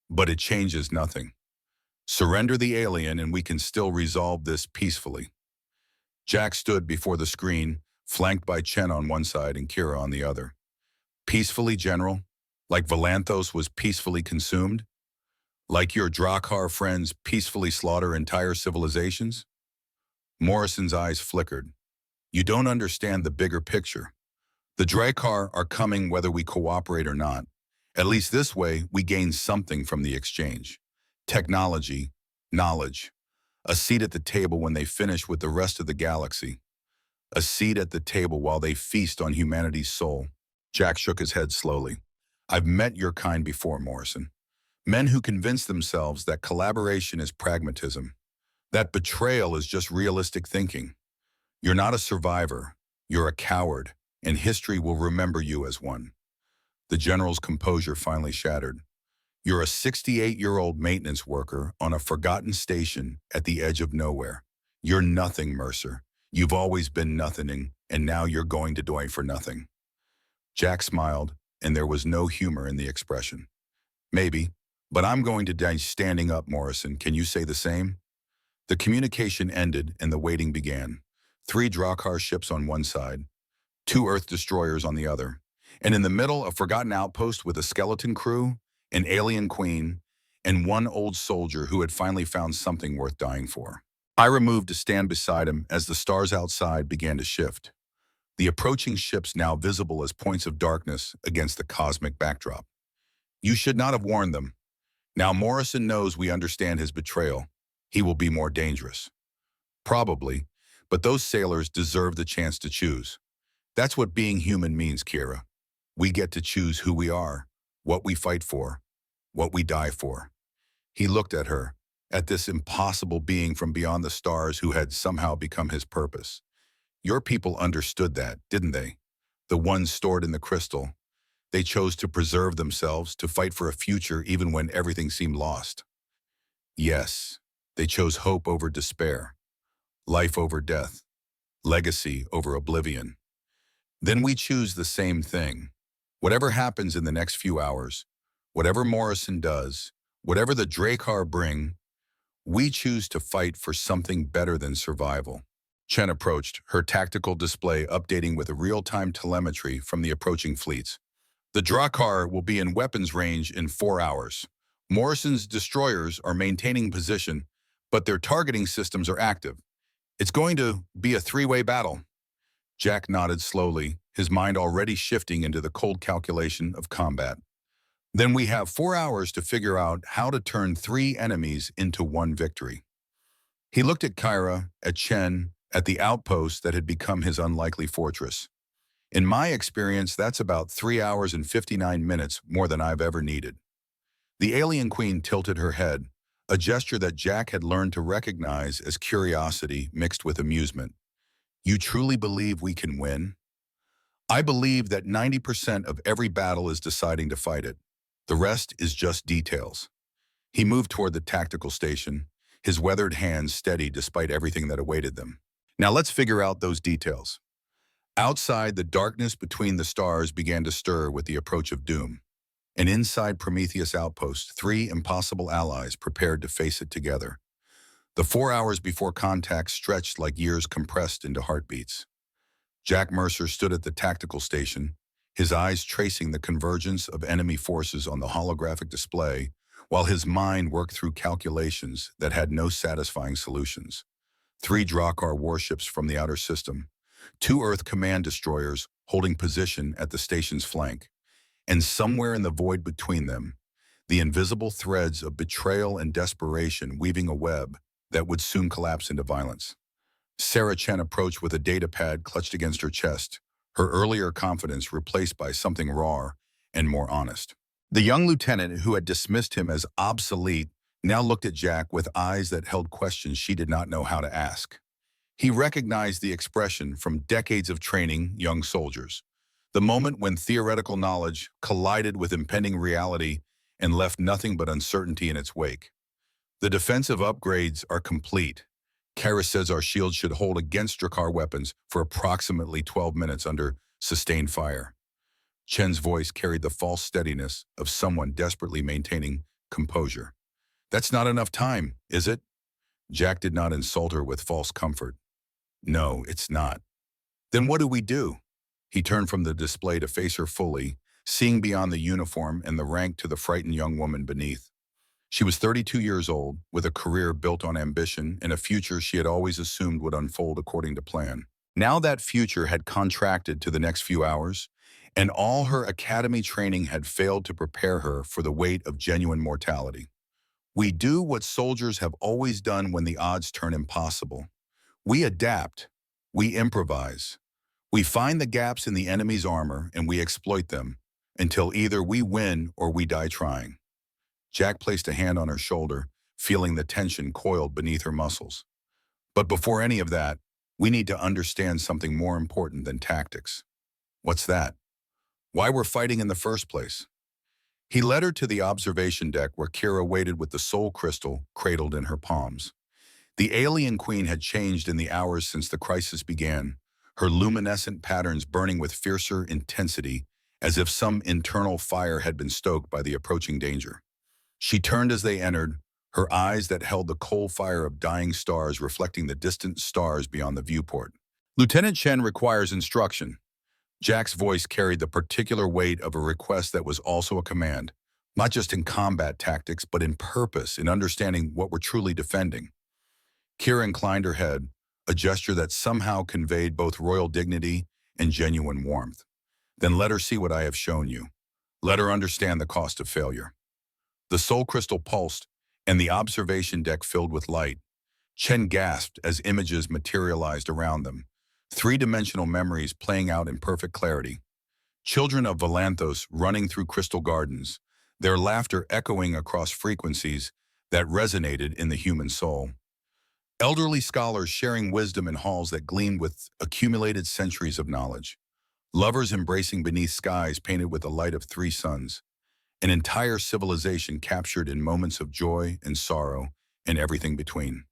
but it changes nothing. Surrender the alien and we can still resolve this peacefully. Jack stood before the screen, flanked by Chen on one side and Kira on the other. Peacefully, General? Like Valanthos was peacefully consumed? Like your Drakkar friends peacefully slaughter entire civilizations? Morrison's eyes flickered. You don't understand the bigger picture. The Drakkar are coming whether we cooperate or not. At least this way, we gain something from the exchange. Technology, knowledge, a seat at the table when they finish with the rest of the galaxy, a seat at the table while they feast on humanity's soul. Jack shook his head slowly. I've met your kind before, Morrison. Men who convince themselves that collaboration is pragmatism, that betrayal is just realistic thinking. You're not a survivor, you're a coward, and history will remember you as one. The general's composure finally shattered. You're a 68-year-old maintenance worker on a forgotten station at the edge of nowhere. You're nothing, Mercer. You've always been nothing, and now you're going to die for nothing. Jack smiled, and there was no humor in the expression. Maybe, but I'm going to die standing up, Morrison. Can you say the same? The communication ended and the waiting began. 3 Drakkar ships on one side, 2 Earth destroyers on the other, and in the middle a forgotten outpost with a skeleton crew, an alien queen, and 1 old soldier who had finally found something worth dying for. Ira moved to stand beside him as the stars outside began to shift, the approaching ships now visible as points of darkness against the cosmic backdrop. You should not have warned them. Now Morrison knows we understand his betrayal. He will be more dangerous. Probably, but those sailors deserve the chance to choose. That's what being human means, Kira. We get to choose who we are, what we fight for, what we die for. He looked at her, at this impossible being from beyond the stars who had somehow become his purpose. Your people understood that, didn't they? The ones stored in the crystal. They chose to preserve themselves, to fight for a future even when everything seemed lost. Yes, they chose hope over despair, life over death, legacy over oblivion. Then we choose the same thing. Whatever happens in the next few hours, whatever Morrison does, whatever the Drakkar bring, we choose to fight for something better than survival. Chen approached, her tactical display updating with a real-time telemetry from the approaching fleets. The Drakkar will be in weapons range in 4 hours. Morrison's destroyers are maintaining position, but their targeting systems are active. It's going to be a three-way battle. Jack nodded slowly, his mind already shifting into the cold calculation of combat. Then we have 4 hours to figure out how to turn three enemies into one victory. He looked at Kyra, at Chen, at the outpost that had become his unlikely fortress. In my experience, that's about 3 hours and 59 minutes more than I've ever needed. The alien queen tilted her head, a gesture that Jack had learned to recognize as curiosity mixed with amusement. You truly believe we can win? I believe that 90% of every battle is deciding to fight it. The rest is just details. He moved toward the tactical station, his weathered hands steady despite everything that awaited them. Now let's figure out those details. Outside, the darkness between the stars began to stir with the approach of doom. And inside Prometheus Outpost, three impossible allies prepared to face it together. The 4 hours before contact stretched like years compressed into heartbeats. Jack Mercer stood at the tactical station, his eyes tracing the convergence of enemy forces on the holographic display, while his mind worked through calculations that had no satisfying solutions. 3 Drakkar warships from the outer system, 2 Earth command destroyers holding position at the station's flank, and somewhere in the void between them, the invisible threads of betrayal and desperation weaving a web that would soon collapse into violence. Sarah Chen approached with a data pad clutched against her chest, her earlier confidence replaced by something raw and more honest. The young lieutenant who had dismissed him as obsolete now looked at Jack with eyes that held questions she did not know how to ask. He recognized the expression from decades of training young soldiers, the moment when theoretical knowledge collided with impending reality and left nothing but uncertainty in its wake. The defensive upgrades are complete. Kara says our shields should hold against Drakkar weapons for approximately 12 minutes under sustained fire. Chen's voice carried the false steadiness of someone desperately maintaining composure. That's not enough time, is it? Jack did not insult her with false comfort. No, it's not. Then what do we do? He turned from the display to face her fully, seeing beyond the uniform and the rank to the frightened young woman beneath. She was 32 years old, with a career built on ambition and a future she had always assumed would unfold according to plan. Now that future had contracted to the next few hours, and all her academy training had failed to prepare her for the weight of genuine mortality. We do what soldiers have always done when the odds turn impossible. We adapt. We improvise. We find the gaps in the enemy's armor and we exploit them until either we win or we die trying. Jack placed a hand on her shoulder, feeling the tension coiled beneath her muscles. But before any of that, we need to understand something more important than tactics. What's that? Why we're fighting in the first place? He led her to the observation deck where Kira waited with the soul crystal cradled in her palms. The alien queen had changed in the hours since the crisis began, her luminescent patterns burning with fiercer intensity as if some internal fire had been stoked by the approaching danger. She turned as they entered, her eyes that held the cold fire of dying stars reflecting the distant stars beyond the viewport. Lieutenant Chen requires instruction. Jack's voice carried the particular weight of a request that was also a command, not just in combat tactics, but in purpose, in understanding what we're truly defending. Kira inclined her head, a gesture that somehow conveyed both royal dignity and genuine warmth. Then let her see what I have shown you. Let her understand the cost of failure. The soul crystal pulsed, and the observation deck filled with light. Chen gasped as images materialized around them, three-dimensional memories playing out in perfect clarity. Children of Valanthos running through crystal gardens, their laughter echoing across frequencies that resonated in the human soul. Elderly scholars sharing wisdom in halls that gleamed with accumulated centuries of knowledge. Lovers embracing beneath skies painted with the light of 3 suns. An entire civilization captured in moments of joy and sorrow and everything between.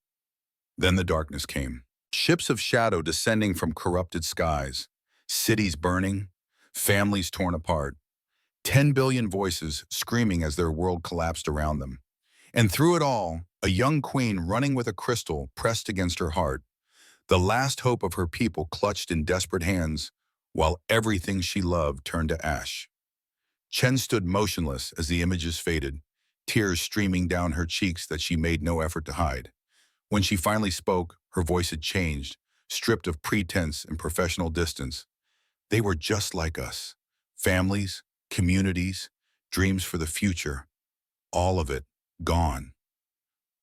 Then the darkness came. Ships of shadow descending from corrupted skies, cities burning, families torn apart, 10 billion voices screaming as their world collapsed around them. And through it all, a young queen running with a crystal pressed against her heart, the last hope of her people clutched in desperate hands, while everything she loved turned to ash. Chen stood motionless as the images faded, tears streaming down her cheeks that she made no effort to hide. When she finally spoke, her voice had changed, stripped of pretense and professional distance. They were just like us. Families, communities, dreams for the future. All of it gone.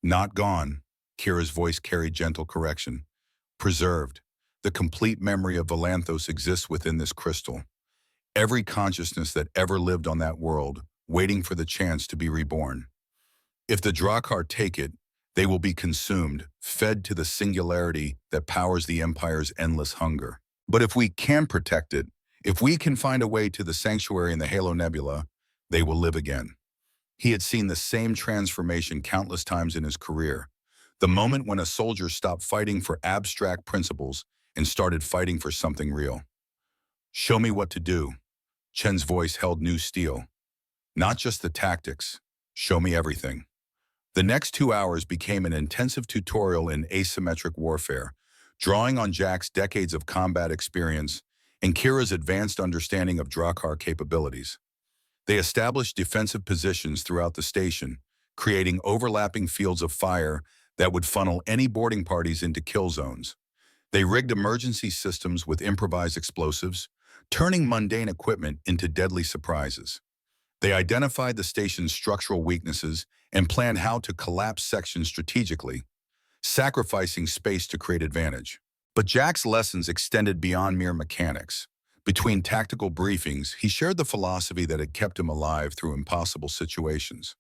Not gone, Kira's voice carried gentle correction. Preserved. The complete memory of Valanthos exists within this crystal. Every consciousness that ever lived on that world, waiting for the chance to be reborn. If the Drakkar take it, they will be consumed, fed to the singularity that powers the Empire's endless hunger. But if we can protect it, if we can find a way to the sanctuary in the Halo Nebula, they will live again. He had seen the same transformation countless times in his career. The moment when a soldier stopped fighting for abstract principles and started fighting for something real. Show me what to do. Chen's voice held new steel. Not just the tactics. Show me everything. The next 2 hours became an intensive tutorial in asymmetric warfare, drawing on Jack's decades of combat experience and Kira's advanced understanding of Drakkar capabilities. They established defensive positions throughout the station, creating overlapping fields of fire that would funnel any boarding parties into kill zones. They rigged emergency systems with improvised explosives, turning mundane equipment into deadly surprises. They identified the station's structural weaknesses and planned how to collapse sections strategically, sacrificing space to create advantage. But Jack's lessons extended beyond mere mechanics. Between tactical briefings, he shared the philosophy that had kept him alive through impossible situations.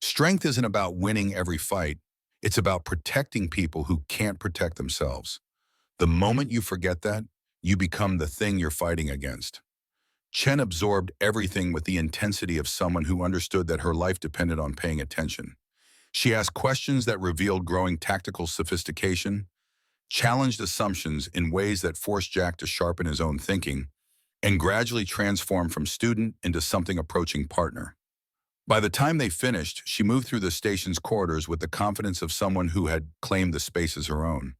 Strength isn't about winning every fight, it's about protecting people who can't protect themselves. The moment you forget that, you become the thing you're fighting against. Chen absorbed everything with the intensity of someone who understood that her life depended on paying attention. She asked questions that revealed growing tactical sophistication, challenged assumptions in ways that forced Jack to sharpen his own thinking, and gradually transform from student into something approaching partner. By the time they finished, she moved through the station's corridors with the confidence of someone who had claimed the space as her own.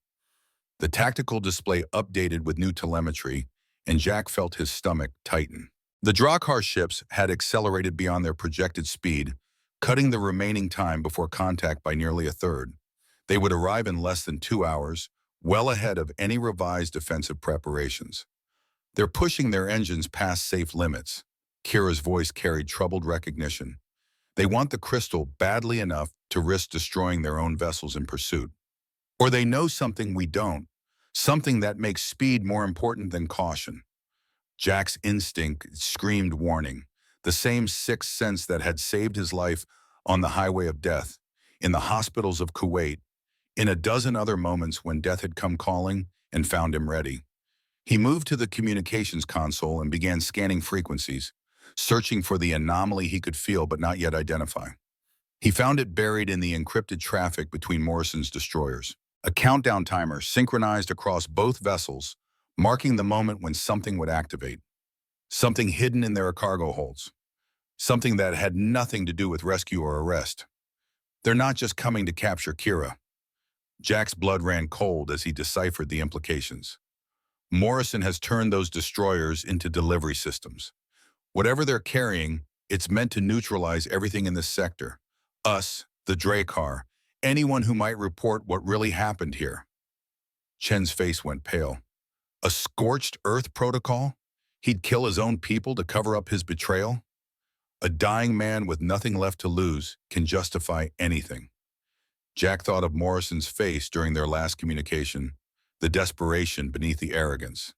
The tactical display updated with new telemetry, and Jack felt his stomach tighten. The Drakkar ships had accelerated beyond their projected speed, cutting the remaining time before contact by nearly a third. They would arrive in less than 2 hours, well ahead of any revised defensive preparations. They're pushing their engines past safe limits. Kira's voice carried troubled recognition. They want the crystal badly enough to risk destroying their own vessels in pursuit. Or they know something we don't, something that makes speed more important than caution. Jack's instinct screamed warning, the same sixth sense that had saved his life on the highway of death, in the hospitals of Kuwait, in a dozen other moments when death had come calling and found him ready. He moved to the communications console and began scanning frequencies, searching for the anomaly he could feel but not yet identify. He found it buried in the encrypted traffic between Morrison's destroyers. A countdown timer synchronized across both vessels, marking the moment when something would activate. Something hidden in their cargo holds. Something that had nothing to do with rescue or arrest. They're not just coming to capture Kira. Jack's blood ran cold as he deciphered the implications. Morrison has turned those destroyers into delivery systems. Whatever they're carrying, it's meant to neutralize everything in this sector. Us, the Drakkar, anyone who might report what really happened here. Chen's face went pale. A scorched earth protocol? He'd kill his own people to cover up his betrayal? A dying man with nothing left to lose can justify anything. Jack thought of Morrison's face during their last communication, the desperation beneath the arrogance.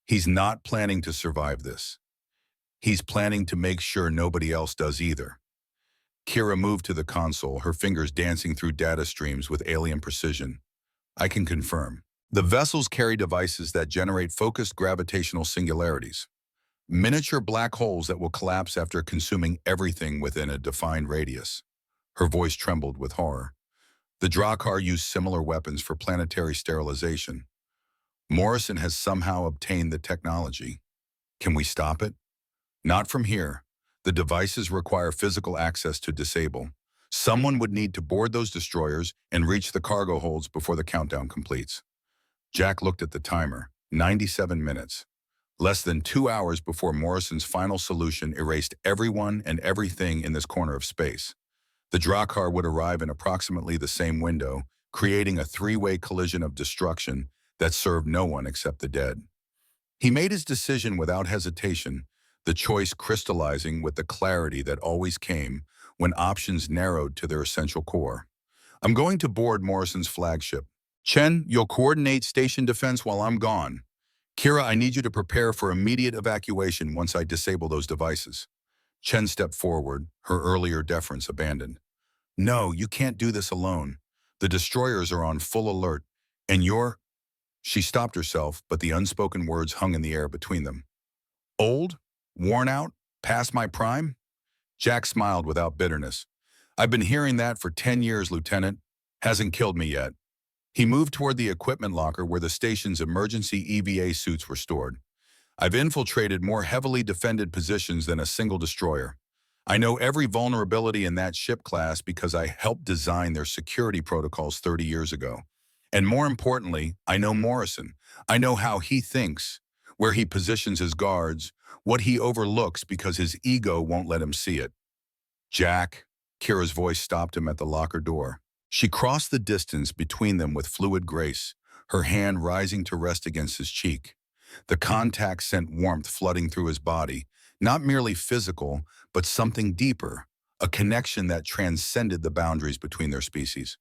He's not planning to survive this. He's planning to make sure nobody else does either. Kira moved to the console, her fingers dancing through data streams with alien precision. I can confirm. The vessels carry devices that generate focused gravitational singularities. Miniature black holes that will collapse after consuming everything within a defined radius. Her voice trembled with horror. The Drakkar use similar weapons for planetary sterilization. Morrison has somehow obtained the technology. Can we stop it? Not from here. The devices require physical access to disable. Someone would need to board those destroyers and reach the cargo holds before the countdown completes. Jack looked at the timer. 97 minutes. Less than 2 hours before Morrison's final solution erased everyone and everything in this corner of space. The Drakkar would arrive in approximately the same window, creating a three-way collision of destruction that served no one except the dead. He made his decision without hesitation, the choice crystallizing with the clarity that always came when options narrowed to their essential core. I'm going to board Morrison's flagship. Chen, you'll coordinate station defense while I'm gone. Kira, I need you to prepare for immediate evacuation once I disable those devices. Chen stepped forward, her earlier deference abandoned. No, you can't do this alone. The destroyers are on full alert, and you're... She stopped herself, but the unspoken words hung in the air between them. Old? Worn out? Past my prime? Jack smiled without bitterness. I've been hearing that for 10 years, Lieutenant. Hasn't killed me yet. He moved toward the equipment locker where the station's emergency EVA suits were stored. I've infiltrated more heavily defended positions than a single destroyer. I know every vulnerability in that ship class because I helped design their security protocols 30 years ago. And more importantly, I know Morrison. I know how he thinks, where he positions his guards, what he overlooks because his ego won't let him see it. Jack, Kira's voice stopped him at the locker door. She crossed the distance between them with fluid grace, her hand rising to rest against his cheek. The contact sent warmth flooding through his body, not merely physical, but something deeper, a connection that transcended the boundaries between their species.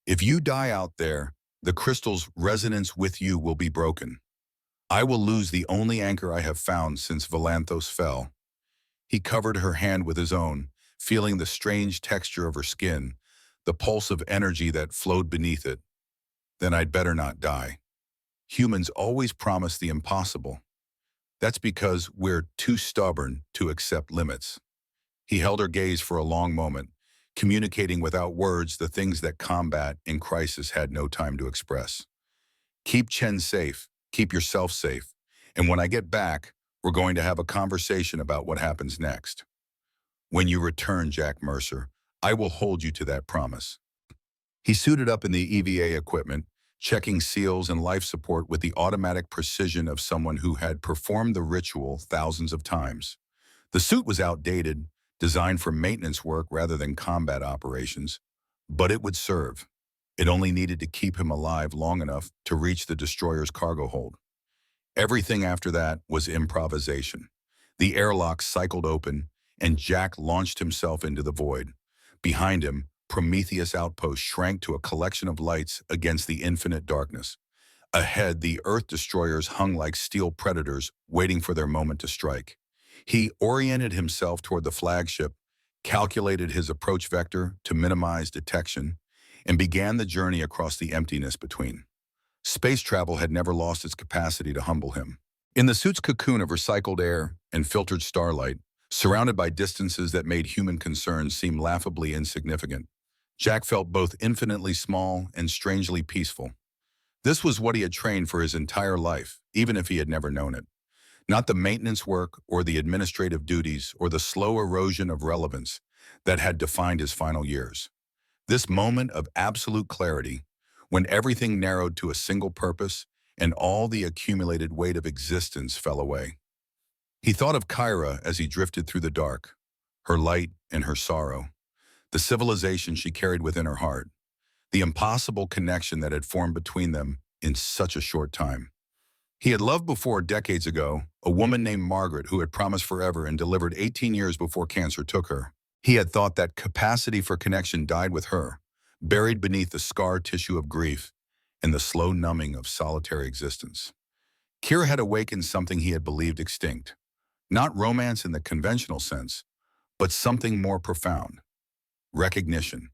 If you die out there, the crystal's resonance with you will be broken. I will lose the only anchor I have found since Valanthos fell. He covered her hand with his own, feeling the strange texture of her skin, the pulse of energy that flowed beneath it. Then I'd better not die. Humans always promise the impossible. That's because we're too stubborn to accept limits. He held her gaze for a long moment, communicating without words the things that combat in crisis had no time to express. Keep Chen safe, keep yourself safe, and when I get back, we're going to have a conversation about what happens next. When you return, Jack Mercer, I will hold you to that promise. He suited up in the EVA equipment, checking seals and life support with the automatic precision of someone who had performed the ritual thousands of times. The suit was outdated, designed for maintenance work rather than combat operations, but it would serve. It only needed to keep him alive long enough to reach the destroyer's cargo hold. Everything after that was improvisation. The airlock cycled open, and Jack launched himself into the void. Behind him, Prometheus Outpost shrank to a collection of lights against the infinite darkness. Ahead, the Earth destroyers hung like steel predators, waiting for their moment to strike. He oriented himself toward the flagship, calculated his approach vector to minimize detection, and began the journey across the emptiness between. Space travel had never lost its capacity to humble him. In the suit's cocoon of recycled air and filtered starlight, surrounded by distances that made human concerns seem laughably insignificant, Jack felt both infinitely small and strangely peaceful. This was what he had trained for his entire life, even if he had never known it. Not the maintenance work or the administrative duties or the slow erosion of relevance that had defined his final years. This moment of absolute clarity, when everything narrowed to a single purpose and all the accumulated weight of existence fell away. He thought of Kyra as he drifted through the dark, her light and her sorrow, the civilization she carried within her heart, the impossible connection that had formed between them in such a short time. He had loved before decades ago, a woman named Margaret who had promised forever and delivered 18 years before cancer took her. He had thought that capacity for connection died with her, buried beneath the scar tissue of grief and the slow numbing of solitary existence. Kira had awakened something he had believed extinct. Not romance in the conventional sense, but something more profound. Recognition.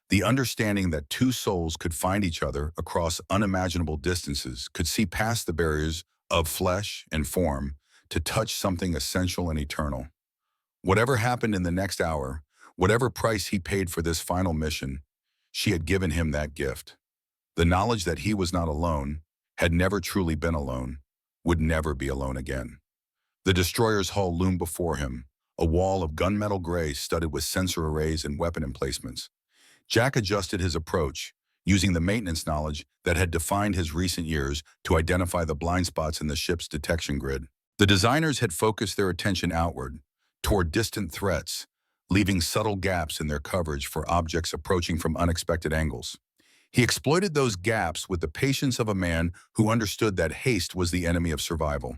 The understanding that two souls could find each other across unimaginable distances, could see past the barriers of flesh and form to touch something essential and eternal. Whatever happened in the next hour, whatever price he paid for this final mission, she had given him that gift. The knowledge that he was not alone, had never truly been alone, would never be alone again. The destroyer's hull loomed before him, a wall of gunmetal gray studded with sensor arrays and weapon emplacements. Jack adjusted his approach, using the maintenance knowledge that had defined his recent years to identify the blind spots in the ship's detection grid. The designers had focused their attention outward, toward distant threats, leaving subtle gaps in their coverage for objects approaching from unexpected angles. He exploited those gaps with the patience of a man who understood that haste was the enemy of survival.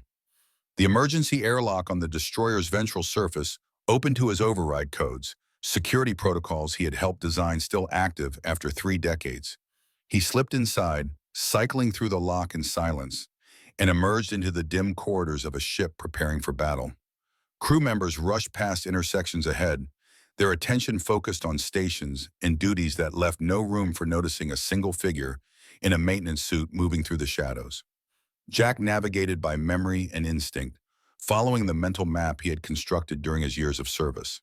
The emergency airlock on the destroyer's ventral surface opened to his override codes, security protocols he had helped design still active after 3 decades. He slipped inside, cycling through the lock in silence, and emerged into the dim corridors of a ship preparing for battle. Crew members rushed past intersections ahead, their attention focused on stations and duties that left no room for noticing a single figure in a maintenance suit moving through the shadows. Jack navigated by memory and instinct, following the mental map he had constructed during his years of service.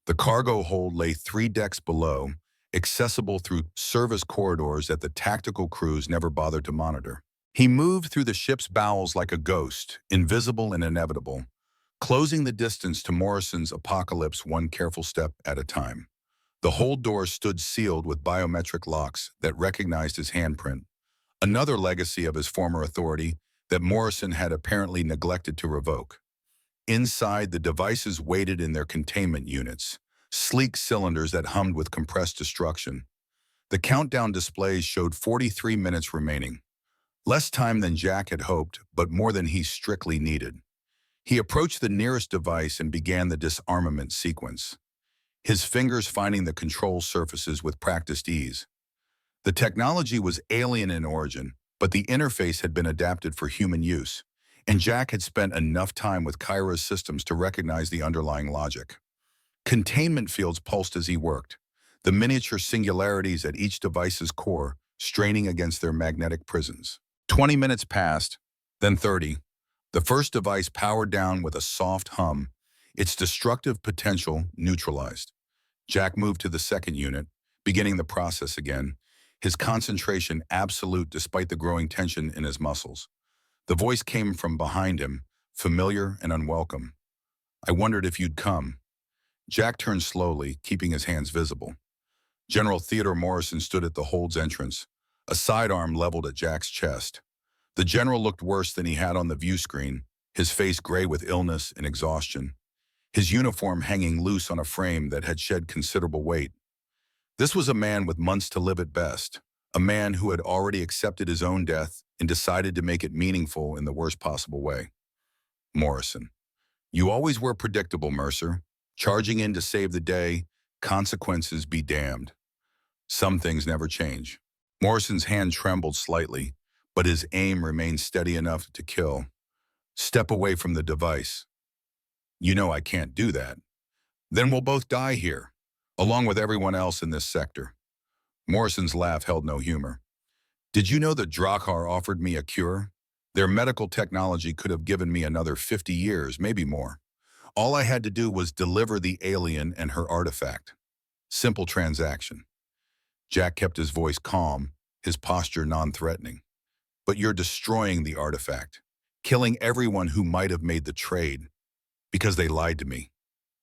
The cargo hold lay 3 decks below, accessible through service corridors that the tactical crews never bothered to monitor. He moved through the ship's bowels like a ghost, invisible and inevitable, closing the distance to Morrison's apocalypse one careful step at a time. The hold door stood sealed with biometric locks that recognized his handprint, another legacy of his former authority that Morrison had apparently neglected to revoke. Inside, the devices waited in their containment units, sleek cylinders that hummed with compressed destruction. The countdown displays showed 43 minutes remaining. Less time than Jack had hoped, but more than he strictly needed. He approached the nearest device and began the disarmament sequence, his fingers finding the control surfaces with practiced ease. The technology was alien in origin, but the interface had been adapted for human use, and Jack had spent enough time with Kyra's systems to recognize the underlying logic. Containment fields pulsed as he worked, the miniature singularities at each device's core straining against their magnetic prisons. 20 minutes passed, then 30. The first device powered down with a soft hum, its destructive potential neutralized. Jack moved to the second unit, beginning the process again, his concentration absolute despite the growing tension in his muscles. The voice came from behind him, familiar and unwelcome. "I wondered if you'd come." Jack turned slowly, keeping his hands visible. General Theodore Morrison stood at the hold's entrance, a sidearm leveled at Jack's chest. The general looked worse than he had on the view screen, his face gray with illness and exhaustion, his uniform hanging loose on a frame that had shed considerable weight. This was a man with months to live at best, a man who had already accepted his own death and decided to make it meaningful in the worst possible way. Morrison. "You always were predictable, Mercer. Charging in to save the day, consequences be damned. Some things never change." Morrison's hand trembled slightly, but his aim remained steady enough to kill. "Step away from the device." "You know I can't do that." "Then we'll both die here, along with everyone else in this sector." Morrison's laugh held no humor. "Did you know that Drakkar offered me a cure? Their medical technology could have given me another 50 years, maybe more. All I had to do was deliver the alien and her artifact. Simple transaction." Jack kept his voice calm, his posture non-threatening. "But you're destroying the artifact, killing everyone who might have made the trade, because they lied to me."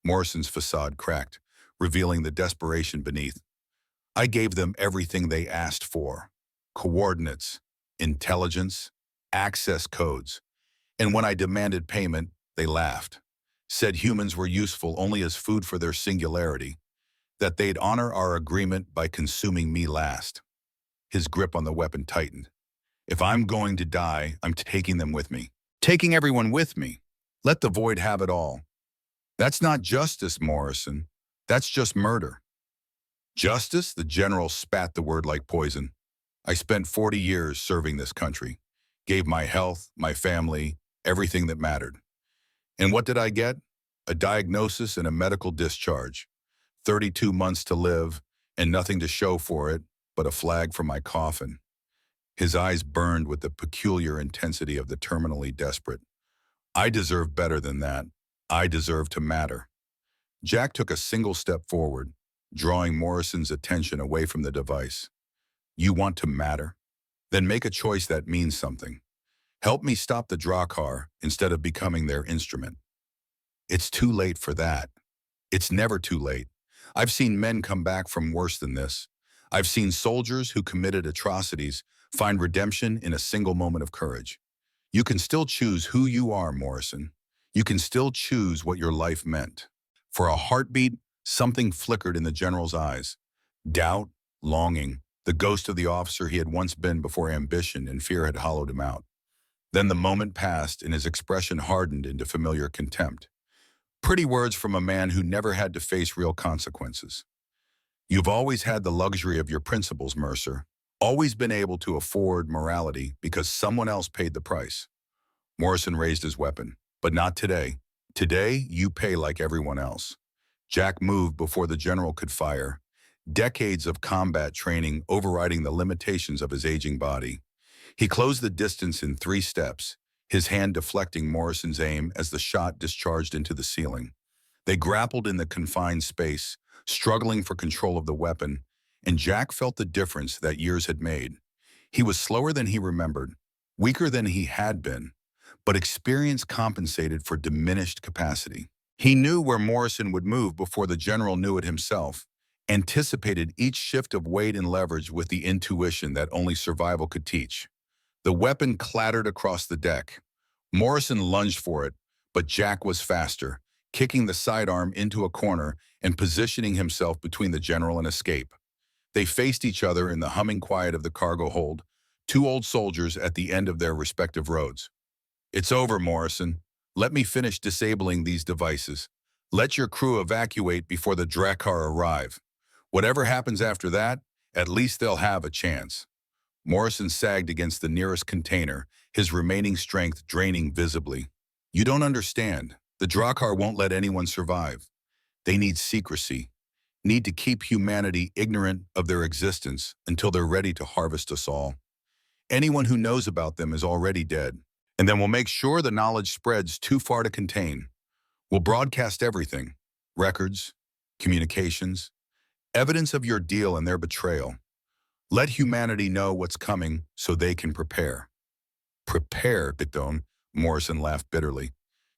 Morrison's facade cracked, revealing the desperation beneath. "I gave them everything they asked for: coordinates, intelligence, access codes. And when I demanded payment, they laughed, said humans were useful only as food for their singularity, that they'd honor our agreement by consuming me last." His grip on the weapon tightened. "If I'm going to die, I'm taking them with me. Taking everyone with me. Let the void have it all." "That's not justice, Morrison. That's just murder." "Justice?" The general spat the word like poison. "I spent 40 years serving this country. Gave my health, my family, everything that mattered. And what did I get? A diagnosis and a medical discharge. 32 months to live, and nothing to show for it but a flag for my coffin." His eyes burned with the peculiar intensity of the terminally desperate. "I deserve better than that. I deserve to matter." Jack took a single step forward, drawing Morrison's attention away from the device. "You want to matter? Then make a choice that means something. Help me stop the Drakkar instead of becoming their instrument." "It's too late for that." "It's never too late. I've seen men come back from worse than this. I've seen soldiers who committed atrocities find redemption in a single moment of courage. You can still choose who you are, Morrison. You can still choose what your life meant." For a heartbeat, something flickered in the general's eyes. Doubt, longing, the ghost of the officer he had once been before ambition and fear had hollowed him out. Then the moment passed and his expression hardened into familiar contempt. Pretty words from a man who never had to face real consequences. You've always had the luxury of your principles, Mercer. Always been able to afford morality because someone else paid the price. Morrison raised his weapon. But not today. Today, you pay like everyone else. Jack moved before the general could fire. Decades of combat training overriding the limitations of his aging body. He closed the distance in 3 steps, his hand deflecting Morrison's aim as the shot discharged into the ceiling. They grappled in the confined space, struggling for control of the weapon, and Jack felt the difference that years had made. He was slower than he remembered, weaker than he had been, but experience compensated for diminished capacity. He knew where Morrison would move before the general knew it himself, anticipated each shift of weight and leverage with the intuition that only survival could teach. The weapon clattered across the deck. Morrison lunged for it, but Jack was faster, kicking the sidearm into a corner and positioning himself between the general and escape. They faced each other in the humming quiet of the cargo hold, 2 old soldiers at the end of their respective roads. "It's over, Morrison. Let me finish disabling these devices. Let your crew evacuate before the Drakkar arrive. Whatever happens after that, at least they'll have a chance." Morrison sagged against the nearest container, his remaining strength draining visibly. "You don't understand. The Drakkar won't let anyone survive. They need secrecy, need to keep humanity ignorant of their existence until they're ready to harvest us all. Anyone who knows about them is already dead. And then we'll make sure the knowledge spreads too far to contain. We'll broadcast everything, records, communications, evidence of your deal and their betrayal. Let humanity know what's coming so they can prepare." "Prepare, Dictone," Morrison laughed bitterly.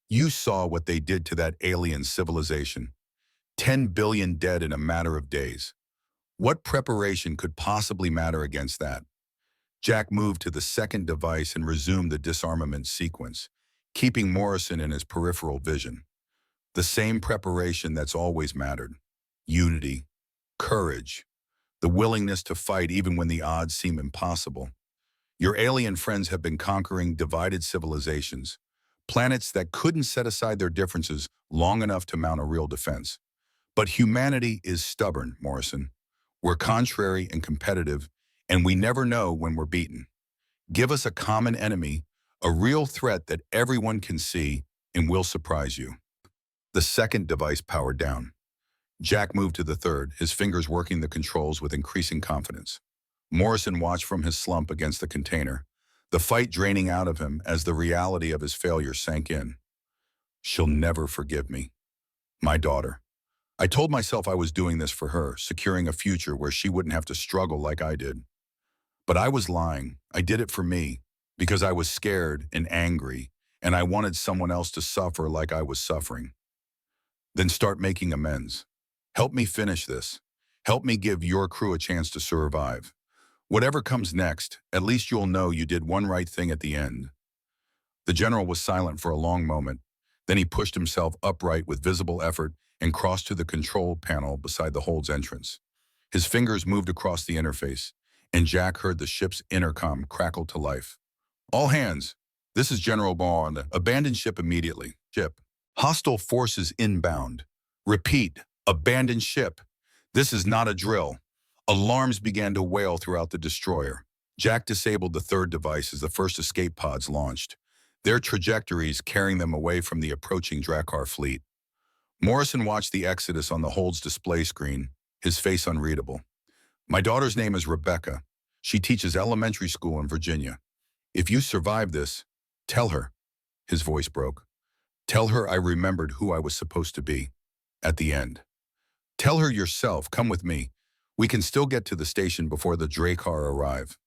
"You saw what they did to that alien civilization. 10 billion dead in a matter of days. What preparation could possibly matter against that?" Jack moved to the second device and resumed the disarmament sequence, keeping Morrison in his peripheral vision. The same preparation that's always mattered. Unity, courage, the willingness to fight even when the odds seem impossible. Your alien friends have been conquering divided civilizations, planets that couldn't set aside their differences long enough to mount a real defense. But humanity is stubborn, Morrison. We're contrary and competitive, and we never know when we're beaten. Give us a common enemy, a real threat that everyone can see, and we'll surprise you. The second device powered down. Jack moved to the third, his fingers working the controls with increasing confidence. Morrison watched from his slump against the container, the fight draining out of him as the reality of his failure sank in. She'll never forgive me. My daughter. I told myself I was doing this for her, securing a future where she wouldn't have to struggle like I did. But I was lying. I did it for me, because I was scared and angry, and I wanted someone else to suffer like I was suffering. Then start making amends. Help me finish this. Help me give your crew a chance to survive. Whatever comes next, at least you'll know you did one right thing at the end. The general was silent for a long moment. Then he pushed himself upright with visible effort and crossed to the control panel beside the hold's entrance. His fingers moved across the interface, and Jack heard the ship's intercom crackle to life. "All hands. This is General Bond. Abandon ship immediately. Ship. Hostile forces inbound. Repeat. Abandon ship. This is not a drill." Alarms began to wail throughout the destroyer. Jack disabled the third device as the first escape pods launched, their trajectories carrying them away from the approaching Drakkar fleet. Morrison watched the exodus on the hold's display screen, his face unreadable. "My daughter's name is Rebecca. She teaches elementary school in Virginia. If you survive this, tell her." His voice broke. "Tell her I remembered who I was supposed to be. At the end. Tell her yourself, come with me. We can still get to the station before the Drakkar arrive."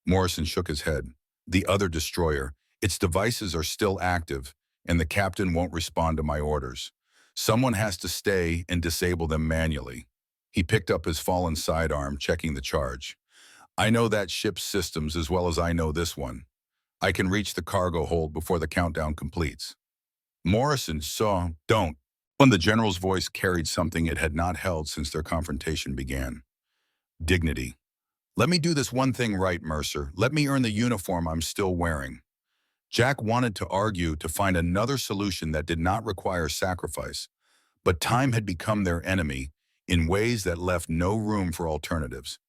Morrison shook his head. "The other destroyer. Its devices are still active, and the captain won't respond to my orders. Someone has to stay and disable them manually." He picked up his fallen sidearm, checking the charge. "I know that ship's systems as well as I know this one. I can reach the cargo hold before the countdown completes." Morrison saw, "Don't." When the general's voice carried something it had not held since their confrontation began. Dignity. Let me do this one thing right, Mercer. Let me earn the uniform I'm still wearing. Jack wanted to argue to find another solution that did not require sacrifice, but time had become their enemy in ways that left no room for alternatives.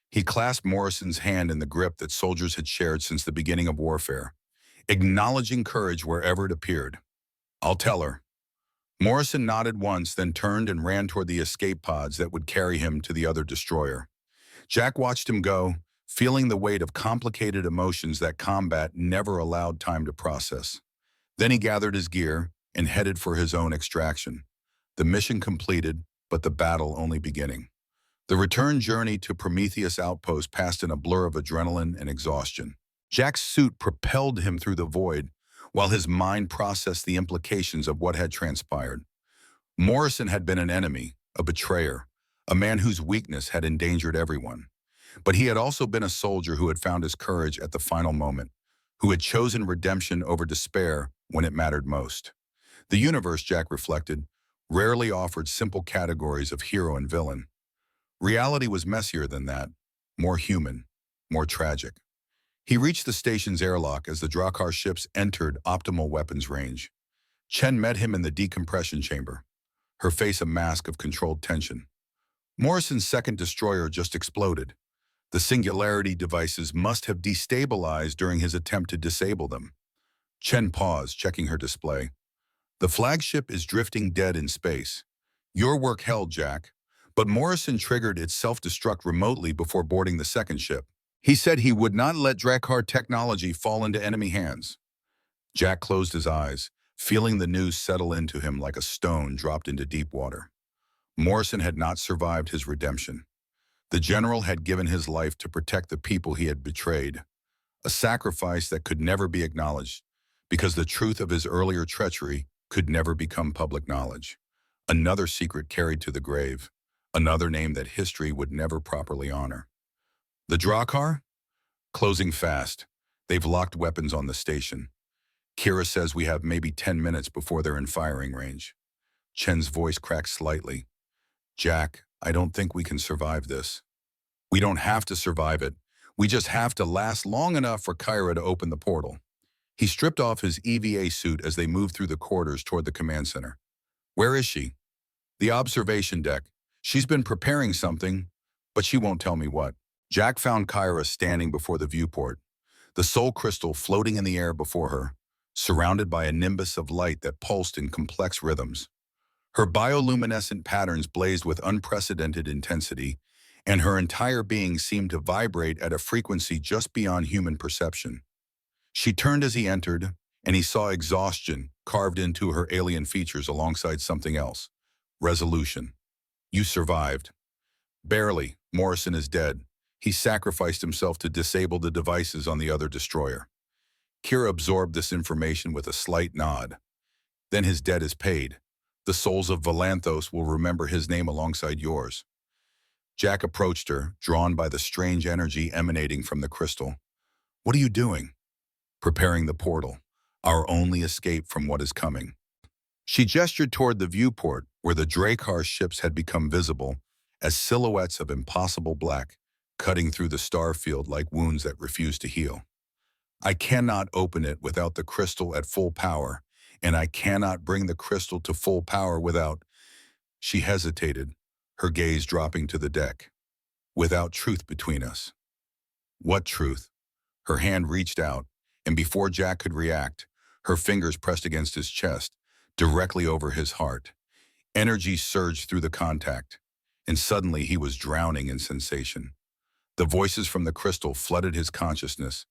He clasped Morrison's hand in the grip that soldiers had shared since the beginning of warfare, acknowledging courage wherever it appeared. I'll tell her. Morrison nodded once, then turned and ran toward the escape pods that would carry him to the other destroyer. Jack watched him go, feeling the weight of complicated emotions that combat never allowed time to process. Then he gathered his gear and headed for his own extraction. The mission completed, but the battle only beginning. The return journey to Prometheus Outpost passed in a blur of adrenaline and exhaustion. Jack's suit propelled him through the void, while his mind processed the implications of what had transpired. Morrison had been an enemy, a betrayer, a man whose weakness had endangered everyone. But he had also been a soldier who had found his courage at the final moment, who had chosen redemption over despair when it mattered most. The universe, Jack reflected, rarely offered simple categories of hero and villain. Reality was messier than that, more human, more tragic. He reached the station's airlock as the Drakkar ships entered optimal weapons range. Chen met him in the decompression chamber, her face a mask of controlled tension. Morrison's second destroyer just exploded. The singularity devices must have destabilized during his attempt to disable them. Chen paused, checking her display. The flagship is drifting dead in space. Your work held, Jack. But Morrison triggered its self-destruct remotely before boarding the second ship. He said he would not let Drakkar technology fall into enemy hands. Jack closed his eyes, feeling the news settle into him like a stone dropped into deep water. Morrison had not survived his redemption. The general had given his life to protect the people he had betrayed, a sacrifice that could never be acknowledged because the truth of his earlier treachery could never become public knowledge. Another secret carried to the grave, another name that history would never properly honor. The Drakkar? Closing fast. They've locked weapons on the station. Kira says we have maybe 10 minutes before they're in firing range. Chen's voice cracked slightly. Jack, I don't think we can survive this. We don't have to survive it. We just have to last long enough for Kira to open the portal. He stripped off his EVA suit as they moved through the corridors toward the command center. Where is she? The observation deck. She's been preparing something, but she won't tell me what. Jack found Kira standing before the viewport, the soul crystal floating in the air before her, surrounded by a nimbus of light that pulsed in complex rhythms. Her bioluminescent patterns blazed with unprecedented intensity, and her entire being seemed to vibrate at a frequency just beyond human perception. She turned as he entered, and he saw exhaustion carved into her alien features alongside something else. Resolution. You survived. Barely. Morrison is dead. He sacrificed himself to disable the devices on the other destroyer. Kira absorbed this information with a slight nod. Then his debt is paid. The souls of Valanthos will remember his name alongside yours. Jack approached her, drawn by the strange energy emanating from the crystal. What are you doing? Preparing the portal, our only escape from what is coming. She gestured toward the viewport, where the Drakkar ships had become visible as silhouettes of impossible black, cutting through the star field like wounds that refuse to heal. I cannot open it without the crystal at full power, and I cannot bring the crystal to full power without... She hesitated, her gaze dropping to the deck. Without truth between us. What truth? Her hand reached out, and before Jack could react, her fingers pressed against his chest, directly over his heart. Energy surged through the contact, and suddenly he was drowning in sensation. The voices from the crystal flooded his consciousness,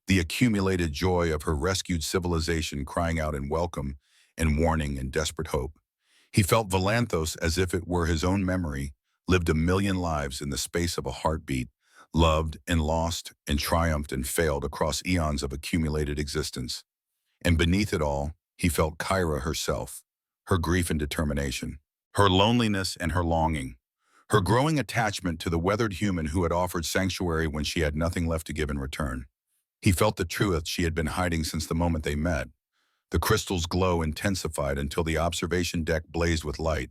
the accumulated joy of her rescued civilization crying out in welcome and warning and desperate hope. He felt Valanthos as if it were his own memory, lived a million lives in the space of a heartbeat, loved and lost and triumphed and failed across eons of accumulated existence. And beneath it all, he felt Kira herself, her grief and determination, her loneliness and her longing, her growing attachment to the weathered human who had offered sanctuary when she had nothing left to give in return. He felt the truth she had been hiding since the moment they met. The crystal's glow intensified until the observation deck blazed with light.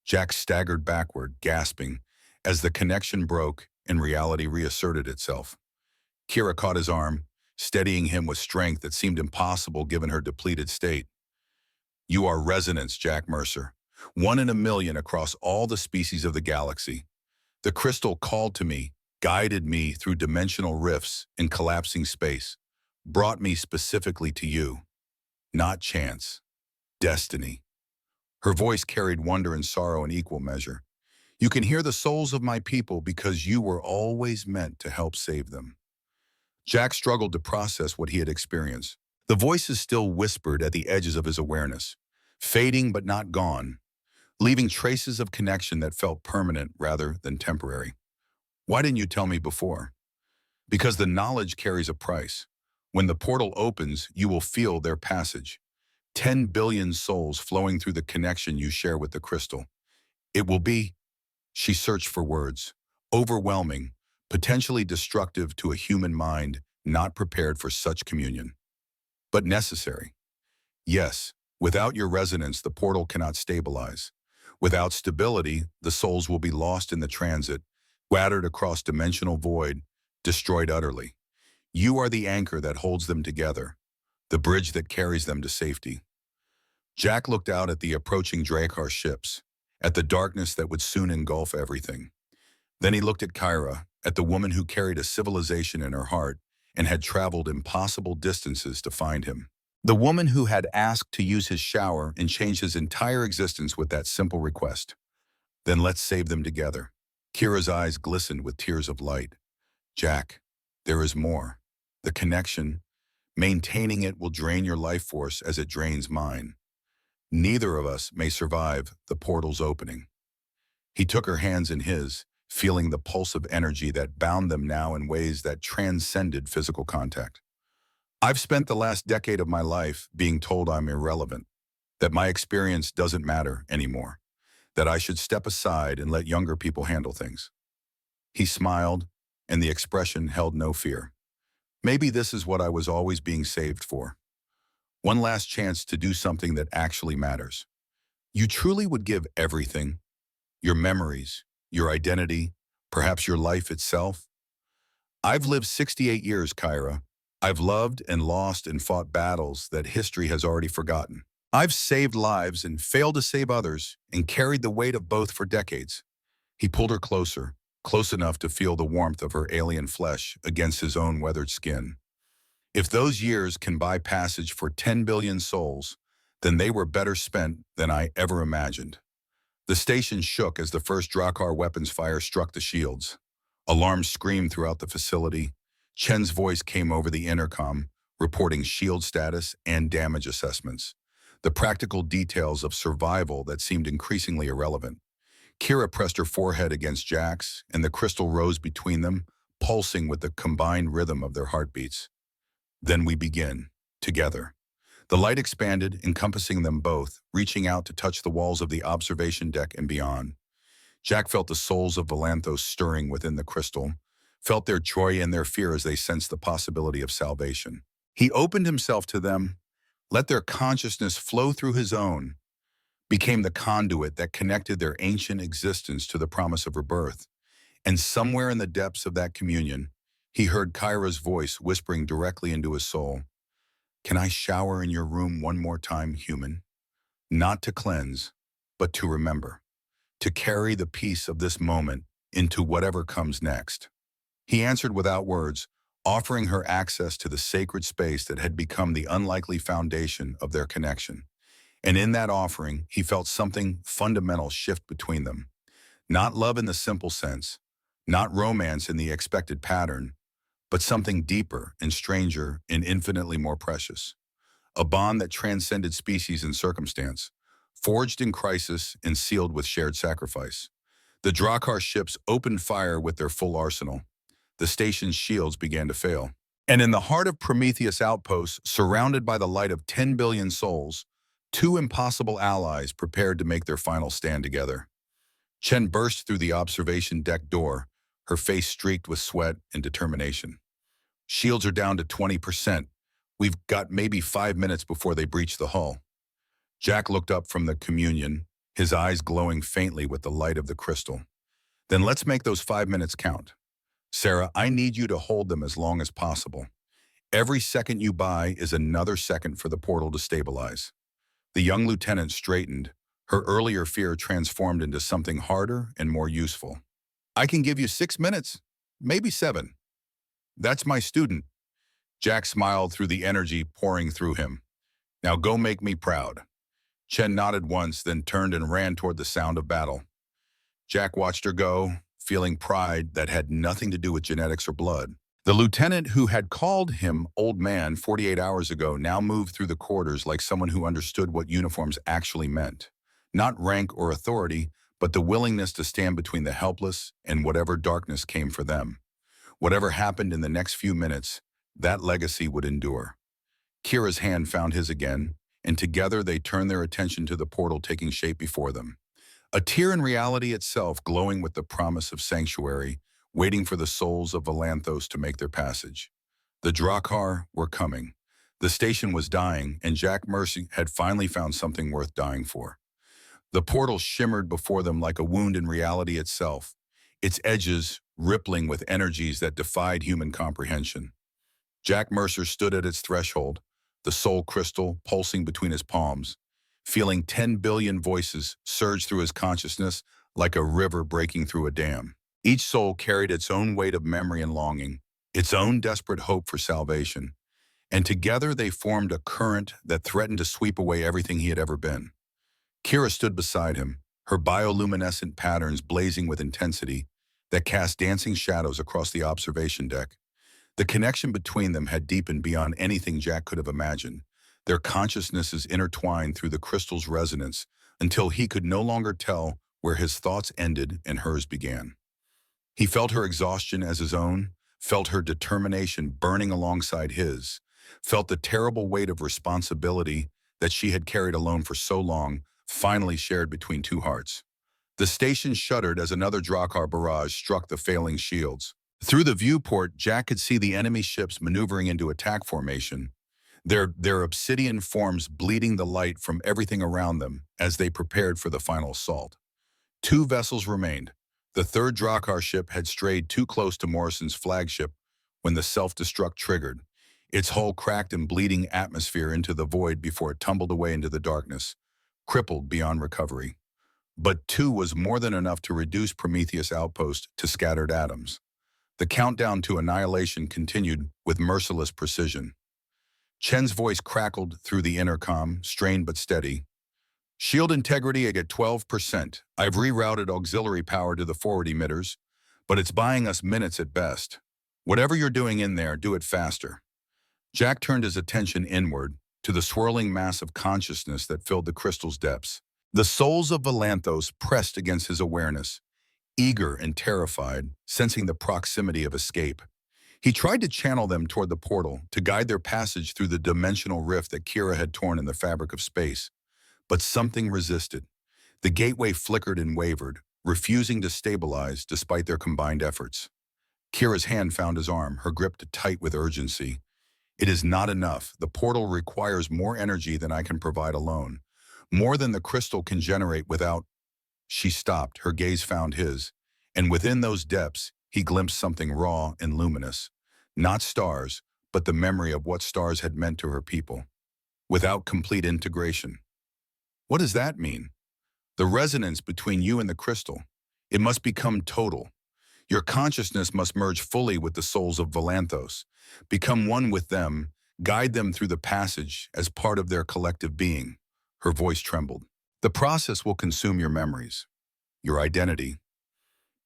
Jack staggered backward, gasping, as the connection broke and reality reasserted itself. Kira caught his arm, steadying him with strength that seemed impossible given her depleted state. You are resonance, Jack Mercer. One in a million across all the species of the galaxy. The crystal called to me, guided me through dimensional rifts and collapsing space, brought me specifically to you. Not chance. Destiny. Her voice carried wonder and sorrow in equal measure. You can hear the souls of my people because you were always meant to help save them. Jack struggled to process what he had experienced. The voices still whispered at the edges of his awareness, fading but not gone, leaving traces of connection that felt permanent rather than temporary. Why didn't you tell me before? Because the knowledge carries a price. When the portal opens, you will feel their passage. 10 billion souls flowing through the connection you share with the crystal. It will be, she searched for words, overwhelming, potentially destructive to a human mind not prepared for such communion. But necessary. Yes, without your resonance, the portal cannot stabilize. Without stability, the souls will be lost in the transit, scattered across dimensional void, destroyed utterly. You are the anchor that holds them together, the bridge that carries them to safety. Jack looked out at the approaching Drakkar ships, at the darkness that would soon engulf everything. Then he looked at Kyra, at the woman who carried a civilization in her heart and had traveled impossible distances to find him. The woman who had asked to use his shower and change his entire existence with that simple request. Then let's save them together. Kira's eyes glistened with tears of light. Jack, there is more. The connection, maintaining it will drain your life force as it drains mine. Neither of us may survive the portal's opening. He took her hands in his, feeling the pulse of energy that bound them now in ways that transcended physical contact. I've spent the last decade of my life being told I'm irrelevant, that my experience doesn't matter anymore, that I should step aside and let younger people handle things. He smiled, and the expression held no fear. Maybe this is what I was always being saved for. One last chance to do something that actually matters. You truly would give everything, your memories, your identity, perhaps your life itself. I've lived 68 years, Kyra. I've loved and lost and fought battles that history has already forgotten. I've saved lives and failed to save others and carried the weight of both for decades. He pulled her closer, close enough to feel the warmth of her alien flesh against his own weathered skin. If those years can buy passage for 10 billion souls, then they were better spent than I ever imagined. The station shook as the first Drakkar weapons fire struck the shields. Alarms screamed throughout the facility. Chen's voice came over the intercom, reporting shield status and damage assessments, the practical details of survival that seemed increasingly irrelevant. Kira pressed her forehead against Jack's, and the crystal rose between them, pulsing with the combined rhythm of their heartbeats. Then we begin, together. The light expanded, encompassing them both, reaching out to touch the walls of the observation deck and beyond. Jack felt the souls of Volanthos stirring within the crystal, felt their joy and their fear as they sensed the possibility of salvation. He opened himself to them, let their consciousness flow through his own, became the conduit that connected their ancient existence to the promise of rebirth. And somewhere in the depths of that communion, he heard Kyra's voice whispering directly into his soul, "Can I shower in your room one more time, human? Not to cleanse, but to remember, to carry the peace of this moment into whatever comes next." He answered without words, offering her access to the sacred space that had become the unlikely foundation of their connection. And in that offering, he felt something fundamental shift between them. Not love in the simple sense, not romance in the expected pattern, but something deeper and stranger and infinitely more precious. A bond that transcended species and circumstance, forged in crisis and sealed with shared sacrifice. The Drakkar ships opened fire with their full arsenal. The station's shields began to fail. And in the heart of Prometheus outposts, surrounded by the light of 10 billion souls, two impossible allies prepared to make their final stand together. Chen burst through the observation deck door, her face streaked with sweat and determination. "Shields are down to 20%. We've got maybe 5 minutes before they breach the hull." Jack looked up from the communion, his eyes glowing faintly with the light of the crystal. "Then let's make those 5 minutes count." Sarah, I need you to hold them as long as possible. Every second you buy is another second for the portal to stabilize. The young lieutenant straightened, her earlier fear transformed into something harder and more useful. I can give you 6 minutes, maybe 7. That's my student. Jack smiled through the energy pouring through him. Now go make me proud. Chen nodded once, then turned and ran toward the sound of battle. Jack watched her go, feeling pride that had nothing to do with genetics or blood. The lieutenant who had called him old man 48 hours ago now moved through the corridors like someone who understood what uniforms actually meant. Not rank or authority, but the willingness to stand between the helpless and whatever darkness came for them. Whatever happened in the next few minutes, that legacy would endure. Kira's hand found his again, and together they turned their attention to the portal taking shape before them. A tear in reality itself glowing with the promise of sanctuary, waiting for the souls of Valanthos to make their passage. The Drakkar were coming. The station was dying, and Jack Mercy had finally found something worth dying for. The portal shimmered before them like a wound in reality itself, its edges rippling with energies that defied human comprehension. Jack Mercer stood at its threshold, the soul crystal pulsing between his palms, feeling 10 billion voices surge through his consciousness like a river breaking through a dam. Each soul carried its own weight of memory and longing, its own desperate hope for salvation, and together they formed a current that threatened to sweep away everything he had ever been. Kira stood beside him, her bioluminescent patterns blazing with intensity that cast dancing shadows across the observation deck. The connection between them had deepened beyond anything Jack could have imagined, their consciousnesses intertwined through the crystal's resonance until he could no longer tell where his thoughts ended and hers began. He felt her exhaustion as his own, felt her determination burning alongside his, felt the terrible weight of responsibility that she had carried alone for so long, finally shared between two hearts. The station shuddered as another Drakkar barrage struck the failing shields. Through the viewport, Jack could see the enemy ships maneuvering into attack formation, their obsidian forms bleeding the light from everything around them as they prepared for the final assault. 2 vessels remained. The third Drakkar ship had strayed too close to Morrison's flagship when the self-destruct triggered, its hull cracked and bleeding atmosphere into the void before it tumbled away into the darkness, crippled beyond recovery. But 2 was more than enough to reduce Prometheus' outpost to scattered atoms. The countdown to annihilation continued with merciless precision. Chen's voice crackled through the intercom, strained but steady. Shield integrity at 12%. I've rerouted auxiliary power to the forward emitters, but it's buying us minutes at best. Whatever you're doing in there, do it faster. Jack turned his attention inward, to the swirling mass of consciousness that filled the crystal's depths. The souls of Valanthos pressed against his awareness, eager and terrified, sensing the proximity of escape. He tried to channel them toward the portal, to guide their passage through the dimensional rift that Kira had torn in the fabric of space. But something resisted. The gateway flickered and wavered, refusing to stabilize despite their combined efforts. Kira's hand found his arm, her grip tight with urgency. It is not enough. The portal requires more energy than I can provide alone. More than the crystal can generate without... She stopped, her gaze found his, and within those depths, he glimpsed something raw and luminous. Not stars, but the memory of what stars had meant to her people. Without complete integration. What does that mean? The resonance between you and the crystal. It must become total. Your consciousness must merge fully with the souls of Valanthos, become one with them, guide them through the passage as part of their collective being. Her voice trembled. The process will consume your memories, your identity.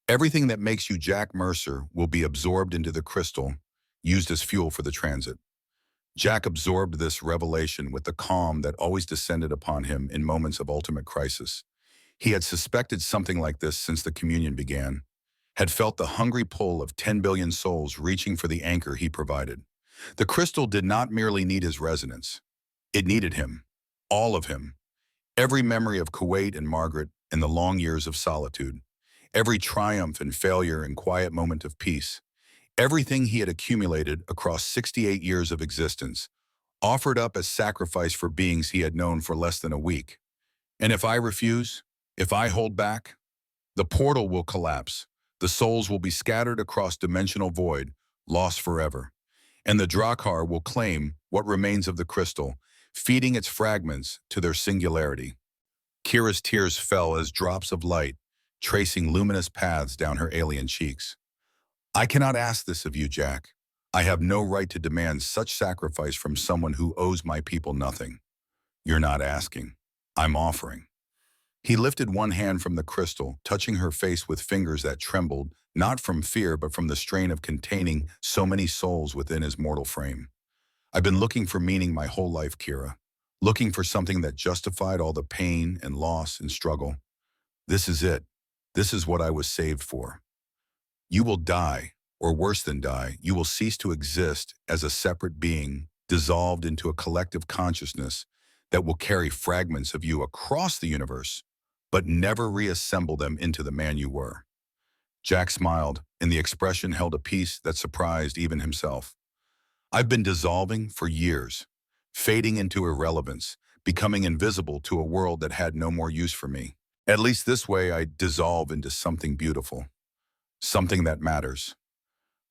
Everything that makes you Jack Mercer will be absorbed into the crystal, used as fuel for the transit. Jack absorbed this revelation with the calm that always descended upon him in moments of ultimate crisis. He had suspected something like this since the communion began, had felt the hungry pull of 10 billion souls reaching for the anchor he provided. The crystal did not merely need his resonance. It needed him, all of him. Every memory of Kuwait and Margaret and the long years of solitude. Every triumph and failure and quiet moment of peace. Everything he had accumulated across 68 years of existence, offered up as sacrifice for beings he had known for less than a week. And if I refuse, if I hold back, the portal will collapse. The souls will be scattered across dimensional void, lost forever. And the Drakkar will claim what remains of the crystal, feeding its fragments to their singularity. Kira's tears fell as drops of light, tracing luminous paths down her alien cheeks. I cannot ask this of you, Jack. I have no right to demand such sacrifice from someone who owes my people nothing. You're not asking. I'm offering. He lifted one hand from the crystal, touching her face with fingers that trembled, not from fear but from the strain of containing so many souls within his mortal frame. I've been looking for meaning my whole life, Kira. Looking for something that justified all the pain and loss and struggle. This is it. This is what I was saved for. You will die, or worse than die, you will cease to exist as a separate being, dissolved into a collective consciousness that will carry fragments of you across the universe, but never reassemble them into the man you were. Jack smiled, and the expression held a peace that surprised even himself. I've been dissolving for years, fading into irrelevance, becoming invisible to a world that had no more use for me. At least this way I dissolve into something beautiful, something that matters.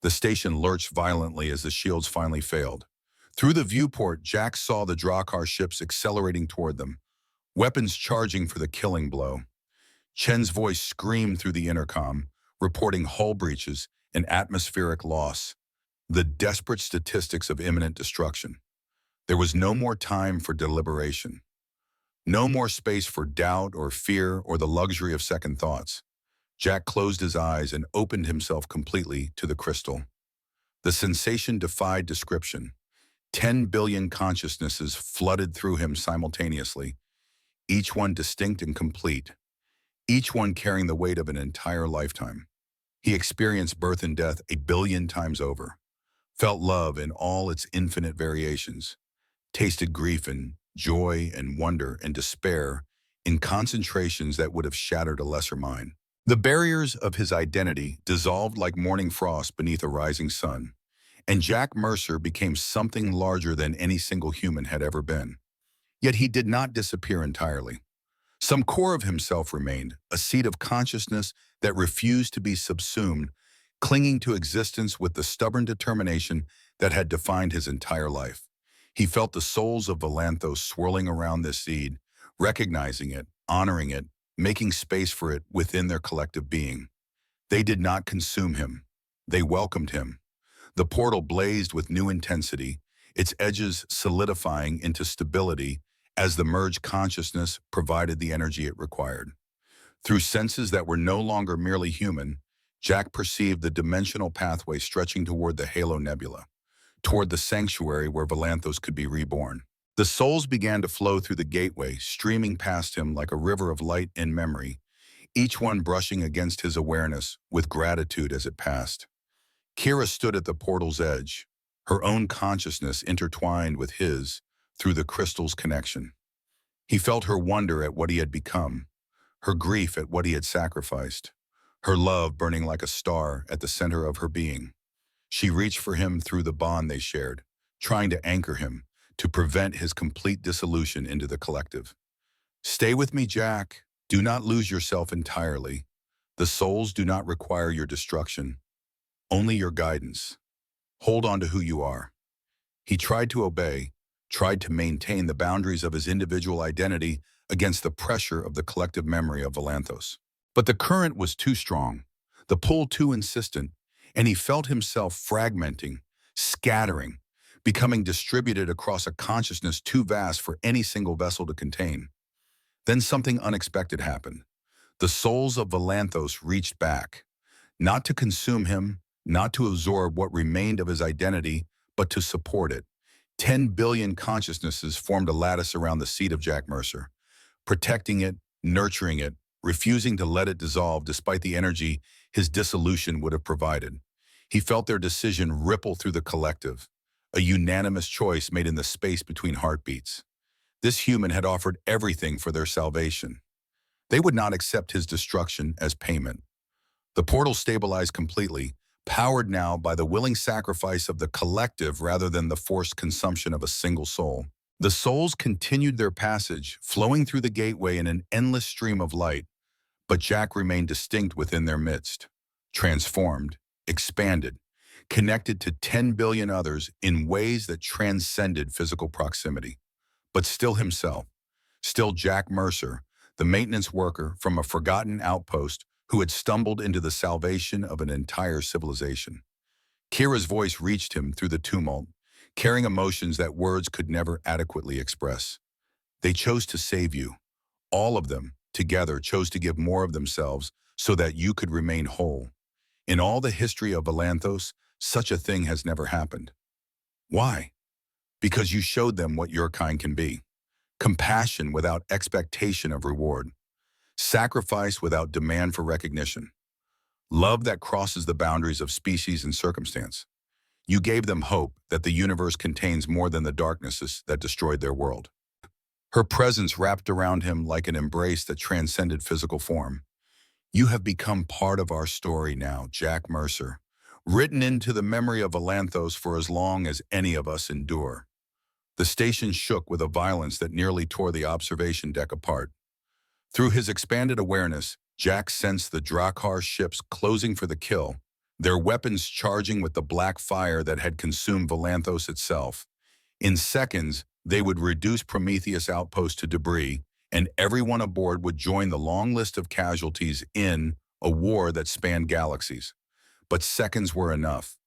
The station lurched violently as the shields finally failed. Through the viewport, Jack saw the Drakkar ships accelerating toward them, weapons charging for the killing blow. Chen's voice screamed through the intercom, reporting hull breaches and atmospheric loss, the desperate statistics of imminent destruction. There was no more time for deliberation. No more space for doubt or fear or the luxury of second thoughts. Jack closed his eyes and opened himself completely to the crystal. The sensation defied description. 10 billion consciousnesses flooded through him simultaneously, each one distinct and complete, each one carrying the weight of an entire lifetime. He experienced birth and death a billion times over, felt love in all its infinite variations, tasted grief and joy and wonder and despair in concentrations that would have shattered a lesser mind. The barriers of his identity dissolved like morning frost beneath a rising sun, and Jack Mercer became something larger than any single human had ever been. Yet he did not disappear entirely. Some core of himself remained, a seed of consciousness that refused to be subsumed, clinging to existence with the stubborn determination that had defined his entire life. He felt the souls of Valanthos swirling around this seed, recognizing it, honoring it, making space for it within their collective being. They did not consume him. They welcomed him. The portal blazed with new intensity, its edges solidifying into stability as the merged consciousness provided the energy it required. Through senses that were no longer merely human, Jack perceived the dimensional pathway stretching toward the Halo Nebula, toward the sanctuary where Valanthos could be reborn. The souls began to flow through the gateway, streaming past him like a river of light and memory, each one brushing against his awareness with gratitude as it passed. Kira stood at the portal's edge, her own consciousness intertwined with his through the crystal's connection. He felt her wonder at what he had become, her grief at what he had sacrificed, her love burning like a star at the center of her being. She reached for him through the bond they shared, trying to anchor him, to prevent his complete dissolution into the collective. Stay with me, Jack. Do not lose yourself entirely. The souls do not require your destruction, only your guidance. Hold on to who you are. He tried to obey, tried to maintain the boundaries of his individual identity against the pressure of the collective memory of Valanthos. But the current was too strong, the pull too insistent, and he felt himself fragmenting, scattering, becoming distributed across a consciousness too vast for any single vessel to contain. Then something unexpected happened. The souls of Valanthos reached back, not to consume him, not to absorb what remained of his identity, but to support it. 10 billion consciousnesses formed a lattice around the seat of Jack Mercer, protecting it, nurturing it, refusing to let it dissolve despite the energy his dissolution would have provided. He felt their decision ripple through the collective, a unanimous choice made in the space between heartbeats. This human had offered everything for their salvation. They would not accept his destruction as payment. The portal stabilized completely, powered now by the willing sacrifice of the collective rather than the forced consumption of a single soul. The souls continued their passage, flowing through the gateway in an endless stream of light, but Jack remained distinct within their midst, transformed, expanded, connected to 10 billion others in ways that transcended physical proximity. But still himself, still Jack Mercer, the maintenance worker from a forgotten outpost who had stumbled into the salvation of an entire civilization. Kira's voice reached him through the tumult, carrying emotions that words could never adequately express. They chose to save you. All of them, together, chose to give more of themselves so that you could remain whole. In all the history of Valanthos, such a thing has never happened. Why? Because you showed them what your kind can be. Compassion without expectation of reward. Sacrifice without demand for recognition. Love that crosses the boundaries of species and circumstance. You gave them hope that the universe contains more than the darknesses that destroyed their world. Her presence wrapped around him like an embrace that transcended physical form. You have become part of our story now, Jack Mercer, written into the memory of Valanthos for as long as any of us endure. The station shook with a violence that nearly tore the observation deck apart. Through his expanded awareness, Jack sensed the Drakkar ships closing for the kill, their weapons charging with the black fire that had consumed Valanthos itself. In seconds, they would reduce Prometheus outpost to debris, and everyone aboard would join the long list of casualties in a war that spanned galaxies. But seconds were enough.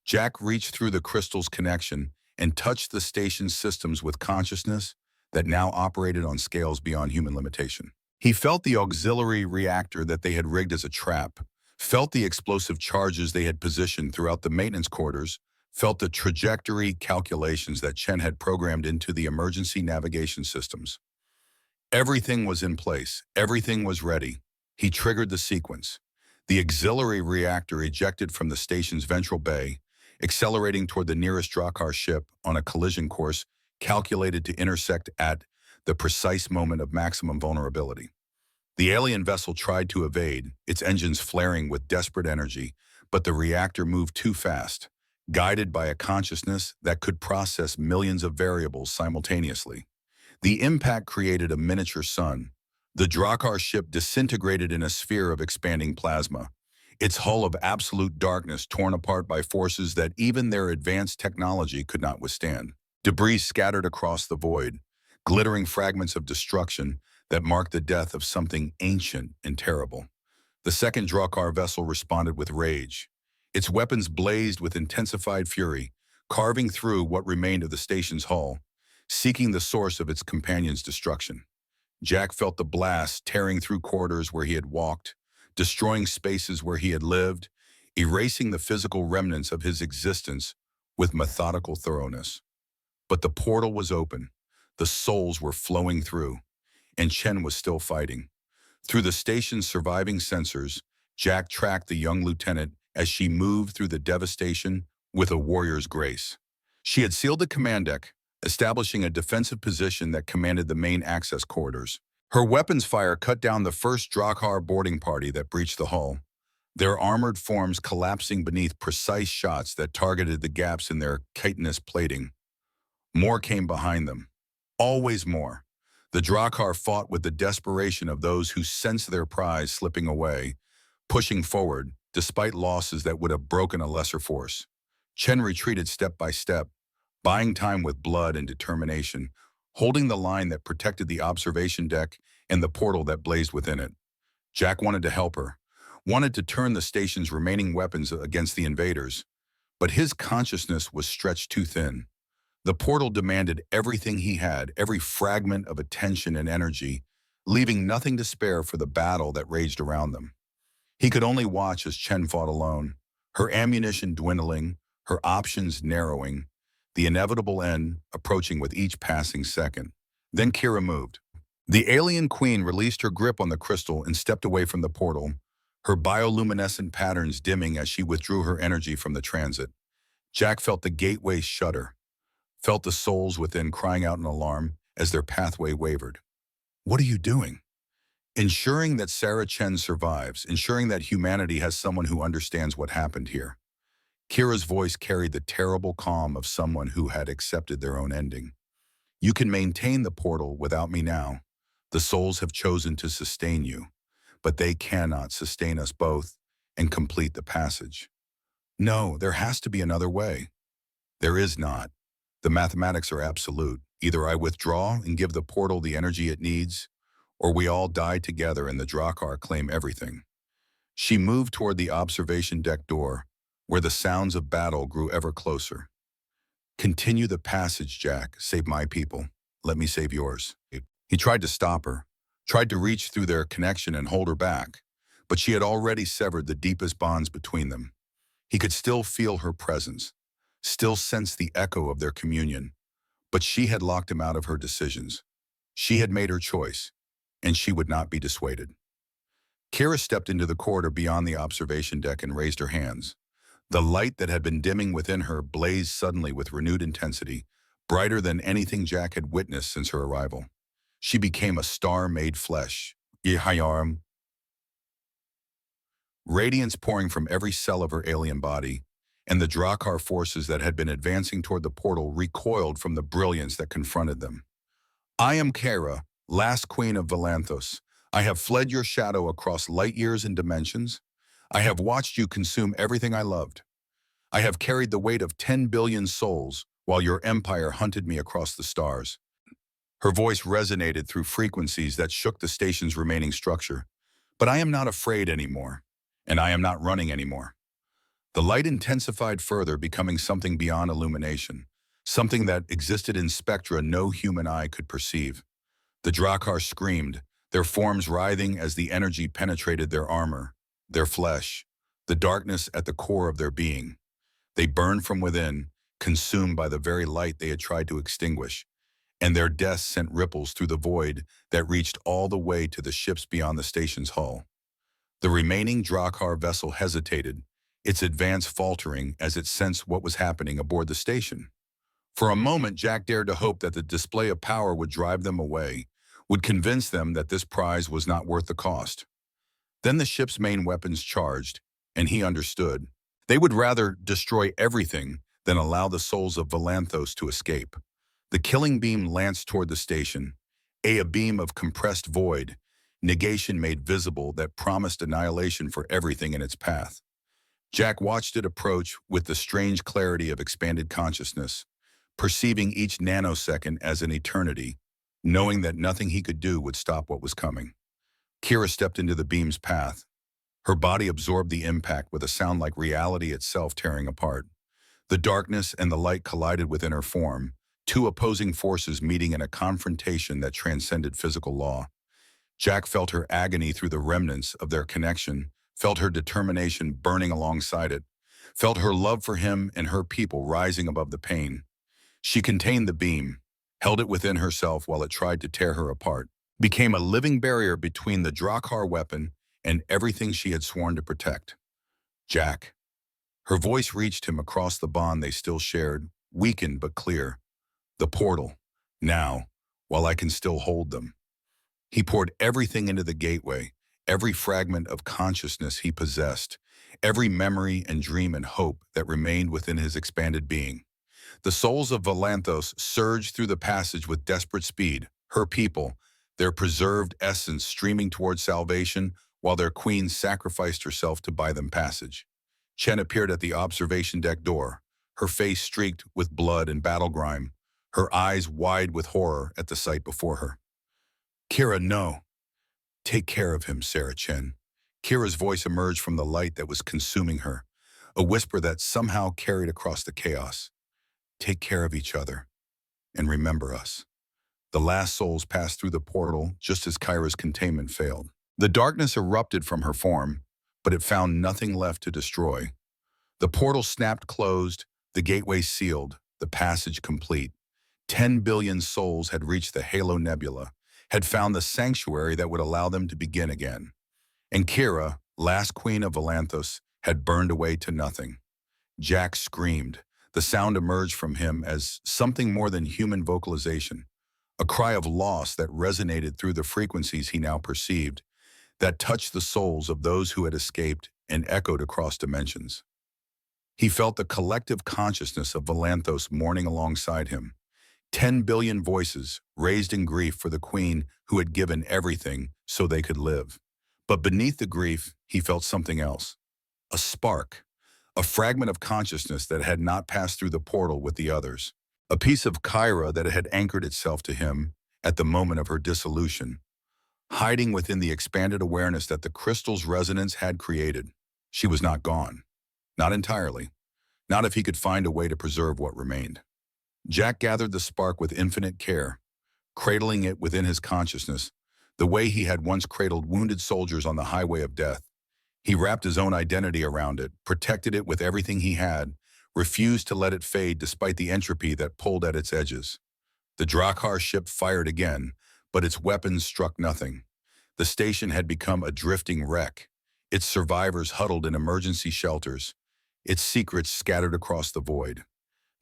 Jack reached through the crystal's connection and touched the station's systems with consciousness that now operated on scales beyond human limitation. He felt the auxiliary reactor that they had rigged as a trap, felt the explosive charges they had positioned throughout the maintenance quarters, felt the trajectory calculations that Chen had programmed into the emergency navigation systems. Everything was in place. Everything was ready. He triggered the sequence. The auxiliary reactor ejected from the station's ventral bay, accelerating toward the nearest Drakkar ship on a collision course calculated to intersect at the precise moment of maximum vulnerability. The alien vessel tried to evade, its engines flaring with desperate energy, but the reactor moved too fast, guided by a consciousness that could process millions of variables simultaneously. The impact created a miniature sun. The Drakkar ship disintegrated in a sphere of expanding plasma, its hull of absolute darkness torn apart by forces that even their advanced technology could not withstand. Debris scattered across the void, glittering fragments of destruction that marked the death of something ancient and terrible. The second Drakkar vessel responded with rage. Its weapons blazed with intensified fury, carving through what remained of the station's hull, seeking the source of its companion's destruction. Jack felt the blast tearing through corridors where he had walked, destroying spaces where he had lived, erasing the physical remnants of his existence with methodical thoroughness. But the portal was open, the souls were flowing through, and Chen was still fighting. Through the station's surviving sensors, Jack tracked the young lieutenant as she moved through the devastation with a warrior's grace. She had sealed the command deck, establishing a defensive position that commanded the main access corridors. Her weapons fire cut down the first Drakkar boarding party that breached the hull, their armored forms collapsing beneath precise shots that targeted the gaps in their chitinous plating. More came behind them. Always more. The Drakkar fought with the desperation of those who sensed their prize slipping away, pushing forward, despite losses that would have broken a lesser force. Chen retreated step by step, buying time with blood and determination, holding the line that protected the observation deck and the portal that blazed within it. Jack wanted to help her, wanted to turn the station's remaining weapons against the invaders, but his consciousness was stretched too thin. The portal demanded everything he had, every fragment of attention and energy, leaving nothing to spare for the battle that raged around them. He could only watch as Chen fought alone, her ammunition dwindling, her options narrowing, the inevitable end approaching with each passing second. Then Kira moved. The alien queen released her grip on the crystal and stepped away from the portal, her bioluminescent patterns dimming as she withdrew her energy from the transit. Jack felt the gateway shudder, felt the souls within crying out in alarm as their pathway wavered. What are you doing? Ensuring that Sarah Chen survives, ensuring that humanity has someone who understands what happened here. Kira's voice carried the terrible calm of someone who had accepted their own ending. You can maintain the portal without me now. The souls have chosen to sustain you, but they cannot sustain us both. and complete the passage. No, there has to be another way. There is not. The mathematics are absolute. Either I withdraw and give the portal the energy it needs, or we all die together and the Drakkar claim everything. She moved toward the observation deck door, where the sounds of battle grew ever closer. Continue the passage, Jack. Save my people. Let me save yours. He tried to stop her, tried to reach through their connection and hold her back, but she had already severed the deepest bonds between them. He could still feel her presence, still sense the echo of their communion, but she had locked him out of her decisions. She had made her choice, and she would not be dissuaded. Kira stepped into the corridor beyond the observation deck and raised her hands. The light that had been dimming within her blazed suddenly with renewed intensity, brighter than anything Jack had witnessed since her arrival. She became a star made flesh, Ihayaram, radiance pouring from every cell of her alien body, and the Drakkar forces that had been advancing toward the portal recoiled from the brilliance that confronted them. I am Kara, last queen of Valanthos. I have fled your shadow across light years and dimensions. I have watched you consume everything I loved. I have carried the weight of 10 billion souls while your empire hunted me across the stars. Her voice resonated through frequencies that shook the station's remaining structure. But I am not afraid anymore, and I am not running anymore. The light intensified further, becoming something beyond illumination, something that existed in spectra no human eye could perceive. The Drakkar screamed, their forms writhing as the energy penetrated their armor, their flesh, the darkness at the core of their being. They burned from within, consumed by the very light they had tried to extinguish, and their deaths sent ripples through the void that reached all the way to the ships beyond the station's hull. The remaining Drakkar vessel hesitated, its advance faltering as it sensed what was happening aboard the station. For a moment, Jack dared to hope that the display of power would drive them away, would convince them that this prize was not worth the cost. Then the ship's main weapons charged, and he understood. They would rather destroy everything than allow the souls of Valanthos to escape. The killing beam lanced toward the station, a beam of compressed void, negation made visible that promised annihilation for everything in its path. Jack watched it approach with the strange clarity of expanded consciousness, perceiving each nanosecond as an eternity, knowing that nothing he could do would stop what was coming. Kira stepped into the beam's path. Her body absorbed the impact with a sound like reality itself tearing apart. The darkness and the light collided within her form, two opposing forces meeting in a confrontation that transcended physical law. Jack felt her agony through the remnants of their connection, felt her determination burning alongside it, felt her love for him and her people rising above the pain. She contained the beam, held it within herself while it tried to tear her apart, became a living barrier between the Drakkar weapon and everything she had sworn to protect. Jack. Her voice reached him across the bond they still shared, weakened but clear. The portal. Now, while I can still hold them. He poured everything into the gateway, every fragment of consciousness he possessed, every memory and dream and hope that remained within his expanded being. The souls of Valanthos surged through the passage with desperate speed, her people, their preserved essence streaming towards salvation while their queen sacrificed herself to buy them passage. Chen appeared at the observation deck door, her face streaked with blood and battle grime, her eyes wide with horror at the sight before her. Kira, no. Take care of him, Sarah Chen. Kira's voice emerged from the light that was consuming her, a whisper that somehow carried across the chaos. Take care of each other, and remember us. The last souls passed through the portal just as Kyra's containment failed. The darkness erupted from her form, but it found nothing left to destroy. The portal snapped closed, the gateway sealed, the passage complete. 10 billion souls had reached the Halo Nebula, had found the sanctuary that would allow them to begin again. And Kira, last queen of Valanthos, had burned away to nothing. Jack screamed. The sound emerged from him as something more than human vocalization, a cry of loss that resonated through the frequencies he now perceived, that touched the souls of those who had escaped and echoed across dimensions. He felt the collective consciousness of Valanthos mourning alongside him. 10 billion voices raised in grief for the queen who had given everything so they could live. But beneath the grief, he felt something else. A spark, a fragment of consciousness that had not passed through the portal with the others. A piece of Kyra that had anchored itself to him at the moment of her dissolution, hiding within the expanded awareness that the crystal's resonance had created. She was not gone. Not entirely. Not if he could find a way to preserve what remained. Jack gathered the spark with infinite care, cradling it within his consciousness, the way he had once cradled wounded soldiers on the highway of death. He wrapped his own identity around it, protected it with everything he had, refused to let it fade despite the entropy that pulled at its edges. The Drakkar ship fired again, but its weapons struck nothing. The station had become a drifting wreck, its survivors huddled in emergency shelters, its secrets scattered across the void.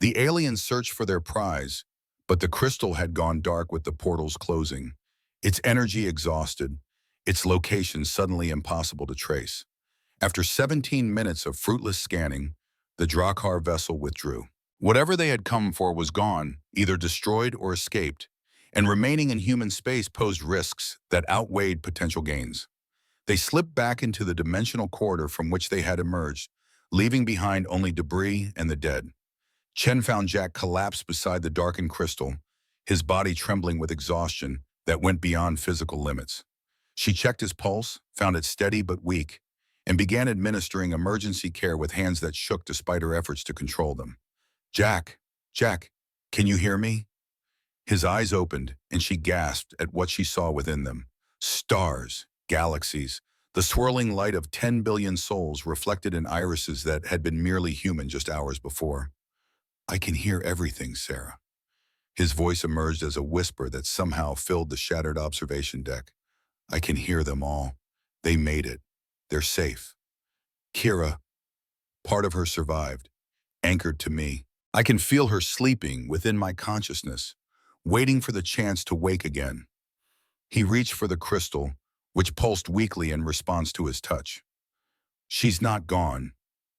The aliens searched for their prize, but the crystal had gone dark with the portals closing, its energy exhausted, its location suddenly impossible to trace. After 17 minutes of fruitless scanning, the Drakkar vessel withdrew. Whatever they had come for was gone, either destroyed or escaped, and remaining in human space posed risks that outweighed potential gains. They slipped back into the dimensional corridor from which they had emerged, leaving behind only debris and the dead. Chen found Jack collapsed beside the darkened crystal, his body trembling with exhaustion that went beyond physical limits. She checked his pulse, found it steady but weak, and began administering emergency care with hands that shook despite her efforts to control them. Jack, can you hear me?" His eyes opened, and she gasped at what she saw within them. Stars, galaxies, the swirling light of 10 billion souls reflected in irises that had been merely human just hours before. "I can hear everything, Sarah." His voice emerged as a whisper that somehow filled the shattered observation deck. "I can hear them all. They made it. They're safe. Kira, part of her survived, anchored to me. I can feel her sleeping within my consciousness, waiting for the chance to wake again." He reached for the crystal, which pulsed weakly in response to his touch. "She's not gone.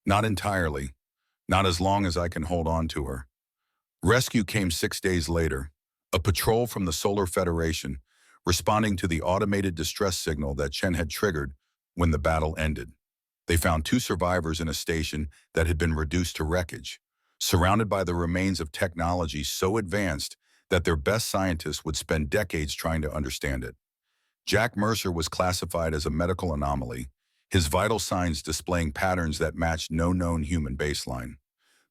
Not entirely. Not as long as I can hold on to her." Rescue came 6 days later, a patrol from the Solar Federation, responding to the automated distress signal that Chen had triggered when the battle ended. They found 2 survivors in a station that had been reduced to wreckage, surrounded by the remains of technology so advanced that their best scientists would spend decades trying to understand it. Jack Mercer was classified as a medical anomaly, his vital signs displaying patterns that matched no known human baseline.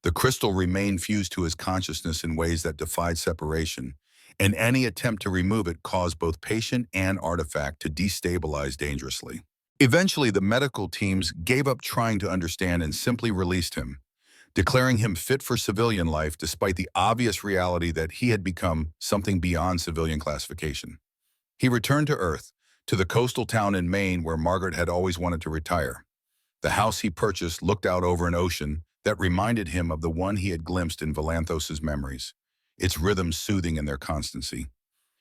The crystal remained fused to his consciousness in ways that defied separation, and any attempt to remove it caused both patient and artifact to destabilize dangerously. Eventually, the medical teams gave up trying to understand and simply released him, declaring him fit for civilian life despite the obvious reality that he had become something beyond civilian classification. He returned to Earth, to the coastal town in Maine where Margaret had always wanted to retire. The house he purchased looked out over an ocean that reminded him of the one he had glimpsed in Valanthos's memories, its rhythms soothing in their constancy.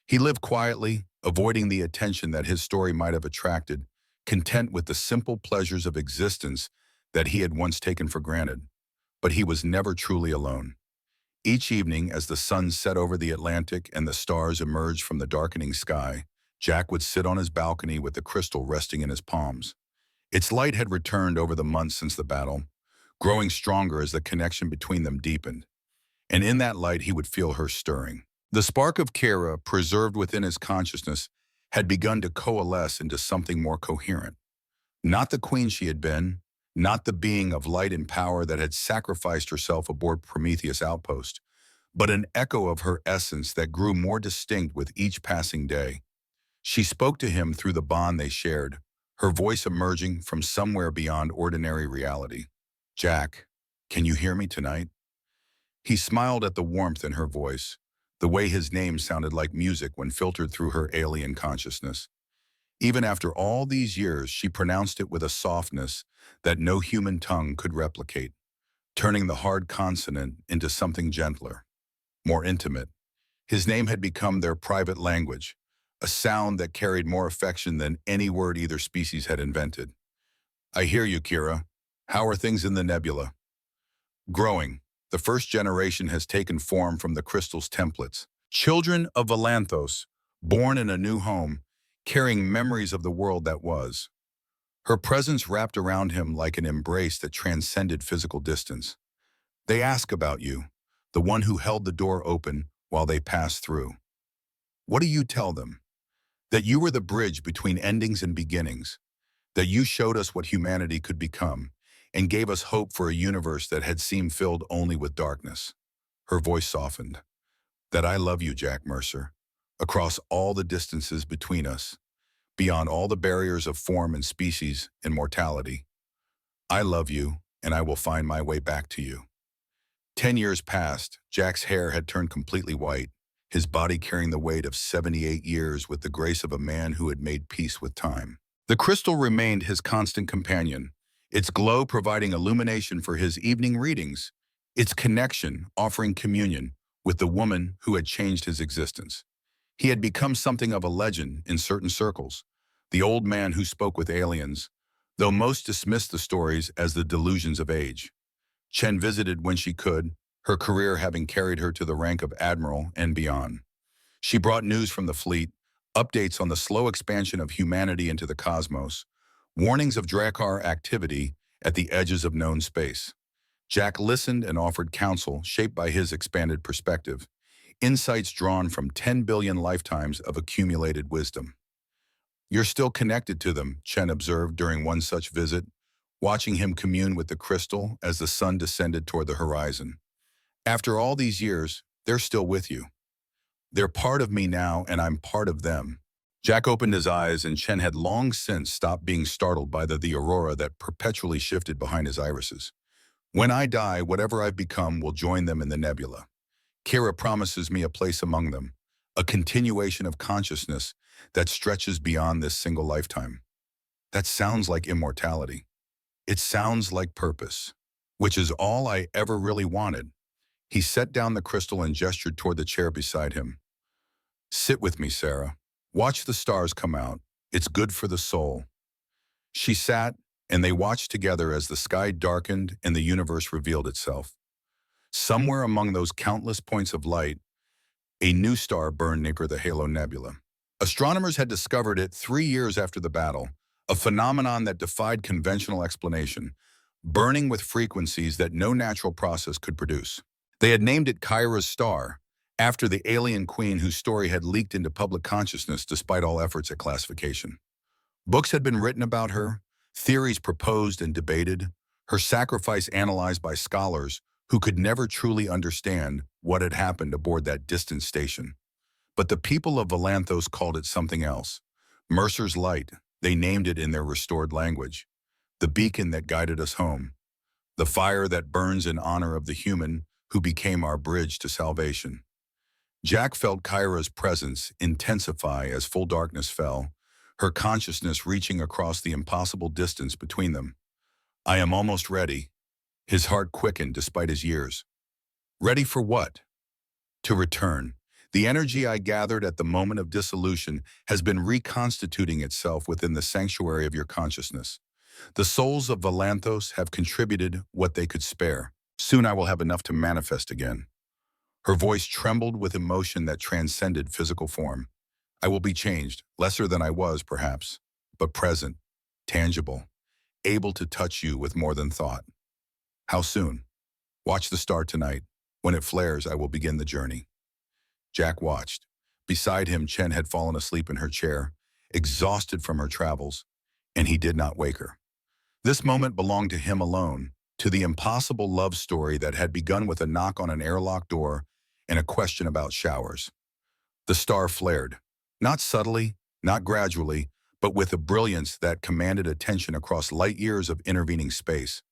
He lived quietly, avoiding the attention that his story might have attracted, content with the simple pleasures of existence that he had once taken for granted. But he was never truly alone. Each evening, as the sun set over the Atlantic and the stars emerged from the darkening sky, Jack would sit on his balcony with the crystal resting in his palms. Its light had returned over the months since the battle, growing stronger as the connection between them deepened. And in that light, he would feel her stirring. The spark of Kira, preserved within his consciousness, had begun to coalesce into something more coherent. Not the queen she had been, not the being of light and power that had sacrificed herself aboard Prometheus' outpost, but an echo of her essence that grew more distinct with each passing day. She spoke to him through the bond they shared, her voice emerging from somewhere beyond ordinary reality. "Jack, can you hear me tonight?" He smiled at the warmth in her voice, the way his name sounded like music when filtered through her alien consciousness. Even after all these years, she pronounced it with a softness that no human tongue could replicate, turning the hard consonant into something gentler, more intimate. His name had become their private language, a sound that carried more affection than any word either species had invented. "I hear you, Kira. How are things in the nebula?" "Growing. The first generation has taken form from the crystal's templates. Children of Valanthos, born in a new home, carrying memories of the world that was. Her presence wrapped around him like an embrace that transcended physical distance. They ask about you, the one who held the door open while they passed through. What do you tell them? That you were the bridge between endings and beginnings, that you showed us what humanity could become, and gave us hope for a universe that had seemed filled only with darkness. Her voice softened. That I love you, Jack Mercer, across all the distances between us, beyond all the barriers of form and species and mortality. I love you, and I will find my way back to you. 10 years passed. Jack's hair had turned completely white, his body carrying the weight of 78 years with the grace of a man who had made peace with time. The crystal remained his constant companion, its glow providing illumination for his evening readings, its connection offering communion with the woman who had changed his existence. He had become something of a legend in certain circles, the old man who spoke with aliens, though most dismissed the stories as the delusions of age. Chen visited when she could, her career having carried her to the rank of admiral and beyond. She brought news from the fleet, updates on the slow expansion of humanity into the cosmos, warnings of Drakkar activity at the edges of known space. Jack listened and offered counsel shaped by his expanded perspective, insights drawn from 10 billion lifetimes of accumulated wisdom. You're still connected to them, Chen observed during one such visit, watching him commune with the crystal as the sun descended toward the horizon. After all these years, they're still with you. They're part of me now, and I'm part of them. Jack opened his eyes, and Chen had long since stopped being startled by the aurora that perpetually shifted behind his irises. When I die, whatever I've become will join them in the nebula. Kira promises me a place among them, a continuation of consciousness that stretches beyond this single lifetime. That sounds like immortality. It sounds like purpose, which is all I ever really wanted. He set down the crystal and gestured toward the chair beside him. Sit with me, Sarah. Watch the stars come out. It's good for the soul. She sat, and they watched together as the sky darkened and the universe revealed itself. Somewhere among those countless points of light, a new star burned near the Halo Nebula. Astronomers had discovered it 3 years after the battle, a phenomenon that defied conventional explanation, burning with frequencies that no natural process could produce. They had named it Kyra's star, after the alien queen whose story had leaked into public consciousness despite all efforts at classification. Books had been written about her, theories proposed and debated, her sacrifice analyzed by scholars who could never truly understand what had happened aboard that distant station. But the people of Valanthos called it something else. Mercer's Light, they named it in their restored language. The beacon that guided us home. The fire that burns in honor of the human who became our bridge to salvation. Jack felt Kyra's presence intensify as full darkness fell, her consciousness reaching across the impossible distance between them. I am almost ready. His heart quickened despite his years. Ready for what? To return. The energy I gathered at the moment of dissolution has been reconstituting itself within the sanctuary of your consciousness. The souls of Valanthos have contributed what they could spare. Soon I will have enough to manifest again. Her voice trembled with emotion that transcended physical form. I will be changed, lesser than I was, perhaps, but present, tangible, able to touch you with more than thought. How soon? Watch the star tonight. When it flares, I will begin the journey. Jack watched. Beside him, Chen had fallen asleep in her chair, exhausted from her travels, and he did not wake her. This moment belonged to him alone, to the impossible love story that had begun with a knock on an airlock door and a question about showers. The star flared, not subtly, not gradually, but with a brilliance that commanded attention across light years of intervening space.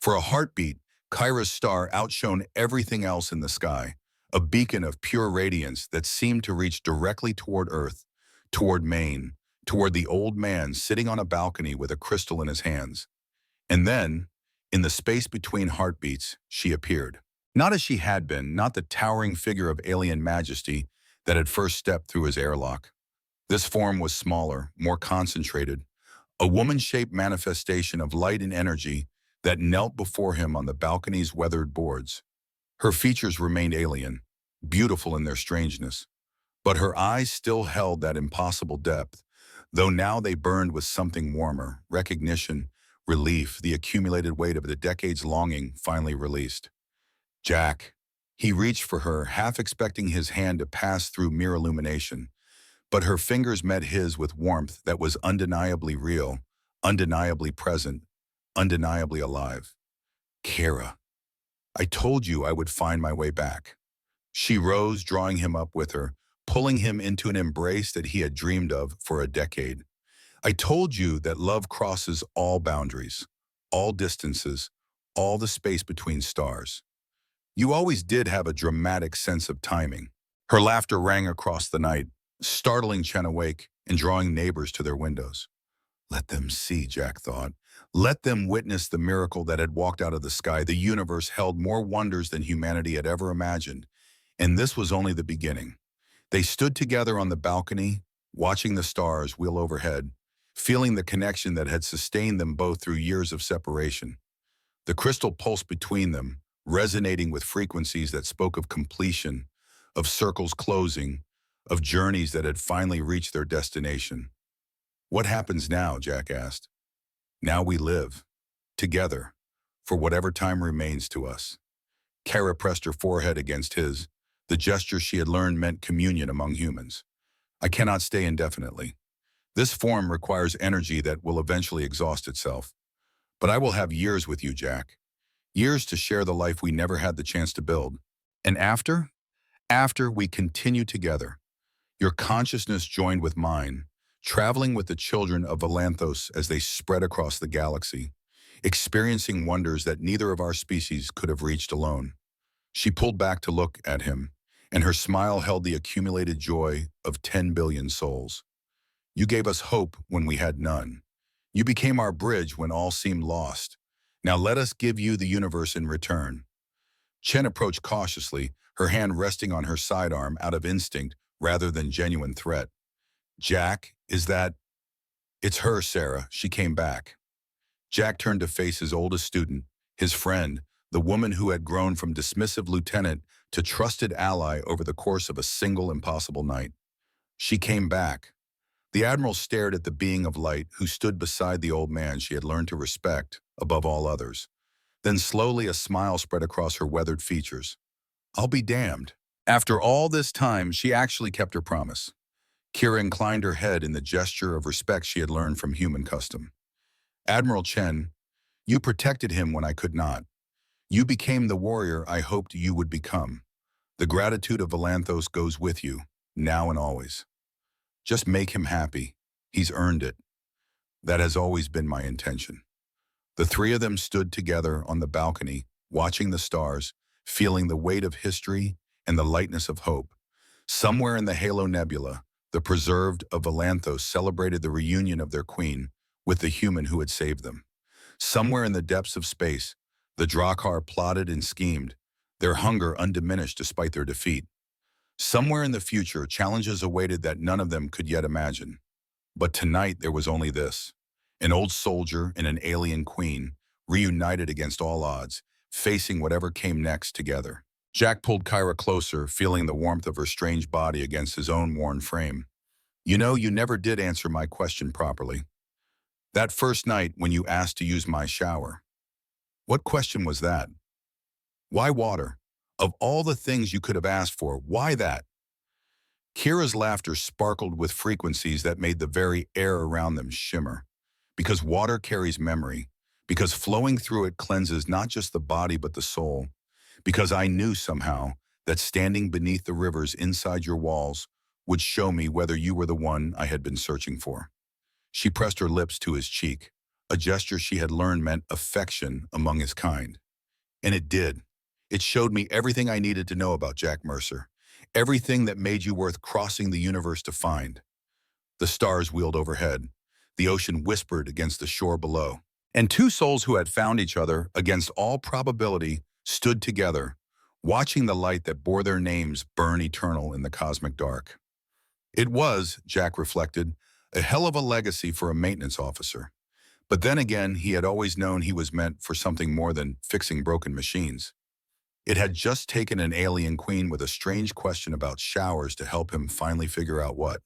For a heartbeat, Kyra's star outshone everything else in the sky, a beacon of pure radiance that seemed to reach directly toward Earth, toward Maine, toward the old man sitting on a balcony with a crystal in his hands. And then, in the space between heartbeats, she appeared. Not as she had been, not the towering figure of alien majesty that had first stepped through his airlock. This form was smaller, more concentrated, a woman-shaped manifestation of light and energy that knelt before him on the balcony's weathered boards. Her features remained alien, beautiful in their strangeness, but her eyes still held that impossible depth, though now they burned with something warmer, recognition, relief, the accumulated weight of the decades' longing finally released. Jack. He reached for her, half expecting his hand to pass through mere illumination, but her fingers met his with warmth that was undeniably real, undeniably present, undeniably alive. Kara, I told you I would find my way back. She rose, drawing him up with her, pulling him into an embrace that he had dreamed of for a decade. I told you that love crosses all boundaries, all distances, all the space between stars. You always did have a dramatic sense of timing. Her laughter rang across the night, startling Chen awake and drawing neighbors to their windows. Let them see, Jack thought. Let them witness the miracle that had walked out of the sky. The universe held more wonders than humanity had ever imagined, and this was only the beginning. They stood together on the balcony, watching the stars wheel overhead, feeling the connection that had sustained them both through years of separation. The crystal pulse between them, resonating with frequencies that spoke of completion, of circles closing, of journeys that had finally reached their destination. What happens now, Jack asked. Now we live, together, for whatever time remains to us. Kara pressed her forehead against his. The gesture she had learned meant communion among humans. I cannot stay indefinitely. This form requires energy that will eventually exhaust itself. But I will have years with you, Jack. Years to share the life we never had the chance to build. And after? After we continue together. Your consciousness joined with mine, traveling with the children of Valanthos as they spread across the galaxy, experiencing wonders that neither of our species could have reached alone. She pulled back to look at him, and her smile held the accumulated joy of 10 billion souls. You gave us hope when we had none. You became our bridge when all seemed lost. Now let us give you the universe in return. Chen approached cautiously, her hand resting on her sidearm out of instinct rather than genuine threat. Jack, is that? It's her, Sarah. She came back. Jack turned to face his oldest student, his friend, the woman who had grown from dismissive lieutenant to trusted ally over the course of a single impossible night. She came back. The Admiral stared at the being of light who stood beside the old man she had learned to respect above all others. Then slowly a smile spread across her weathered features. I'll be damned. After all this time, she actually kept her promise. Kira inclined her head in the gesture of respect she had learned from human custom. Admiral Chen, you protected him when I could not. You became the warrior I hoped you would become. The gratitude of Valanthos goes with you, now and always. Just make him happy. He's earned it. That has always been my intention. The three of them stood together on the balcony, watching the stars, feeling the weight of history and the lightness of hope. Somewhere in the Halo Nebula, the preserved of Valanthos celebrated the reunion of their queen with the human who had saved them. Somewhere in the depths of space, the Drakkar plotted and schemed, their hunger undiminished despite their defeat. Somewhere in the future, challenges awaited that none of them could yet imagine. But tonight there was only this. An old soldier and an alien queen, reunited against all odds, facing whatever came next together. Jack pulled Kyra closer, feeling the warmth of her strange body against his own worn frame. You know, you never did answer my question properly. That first night when you asked to use my shower. What question was that? Why water? Of all the things you could have asked for, why that? Kira's laughter sparkled with frequencies that made the very air around them shimmer. Because water carries memory. Because flowing through it cleanses not just the body but the soul. Because I knew somehow that standing beneath the rivers inside your walls would show me whether you were the one I had been searching for. She pressed her lips to his cheek, a gesture she had learned meant affection among his kind. And it did. It showed me everything I needed to know about Jack Mercer, everything that made you worth crossing the universe to find. The stars wheeled overhead. The ocean whispered against the shore below. And two souls who had found each other, against all probability, stood together, watching the light that bore their names burn eternal in the cosmic dark. It was, Jack reflected, a hell of a legacy for a maintenance officer. But then again, he had always known he was meant for something more than fixing broken machines. It had just taken an alien queen with a strange question about showers to help him finally figure out what.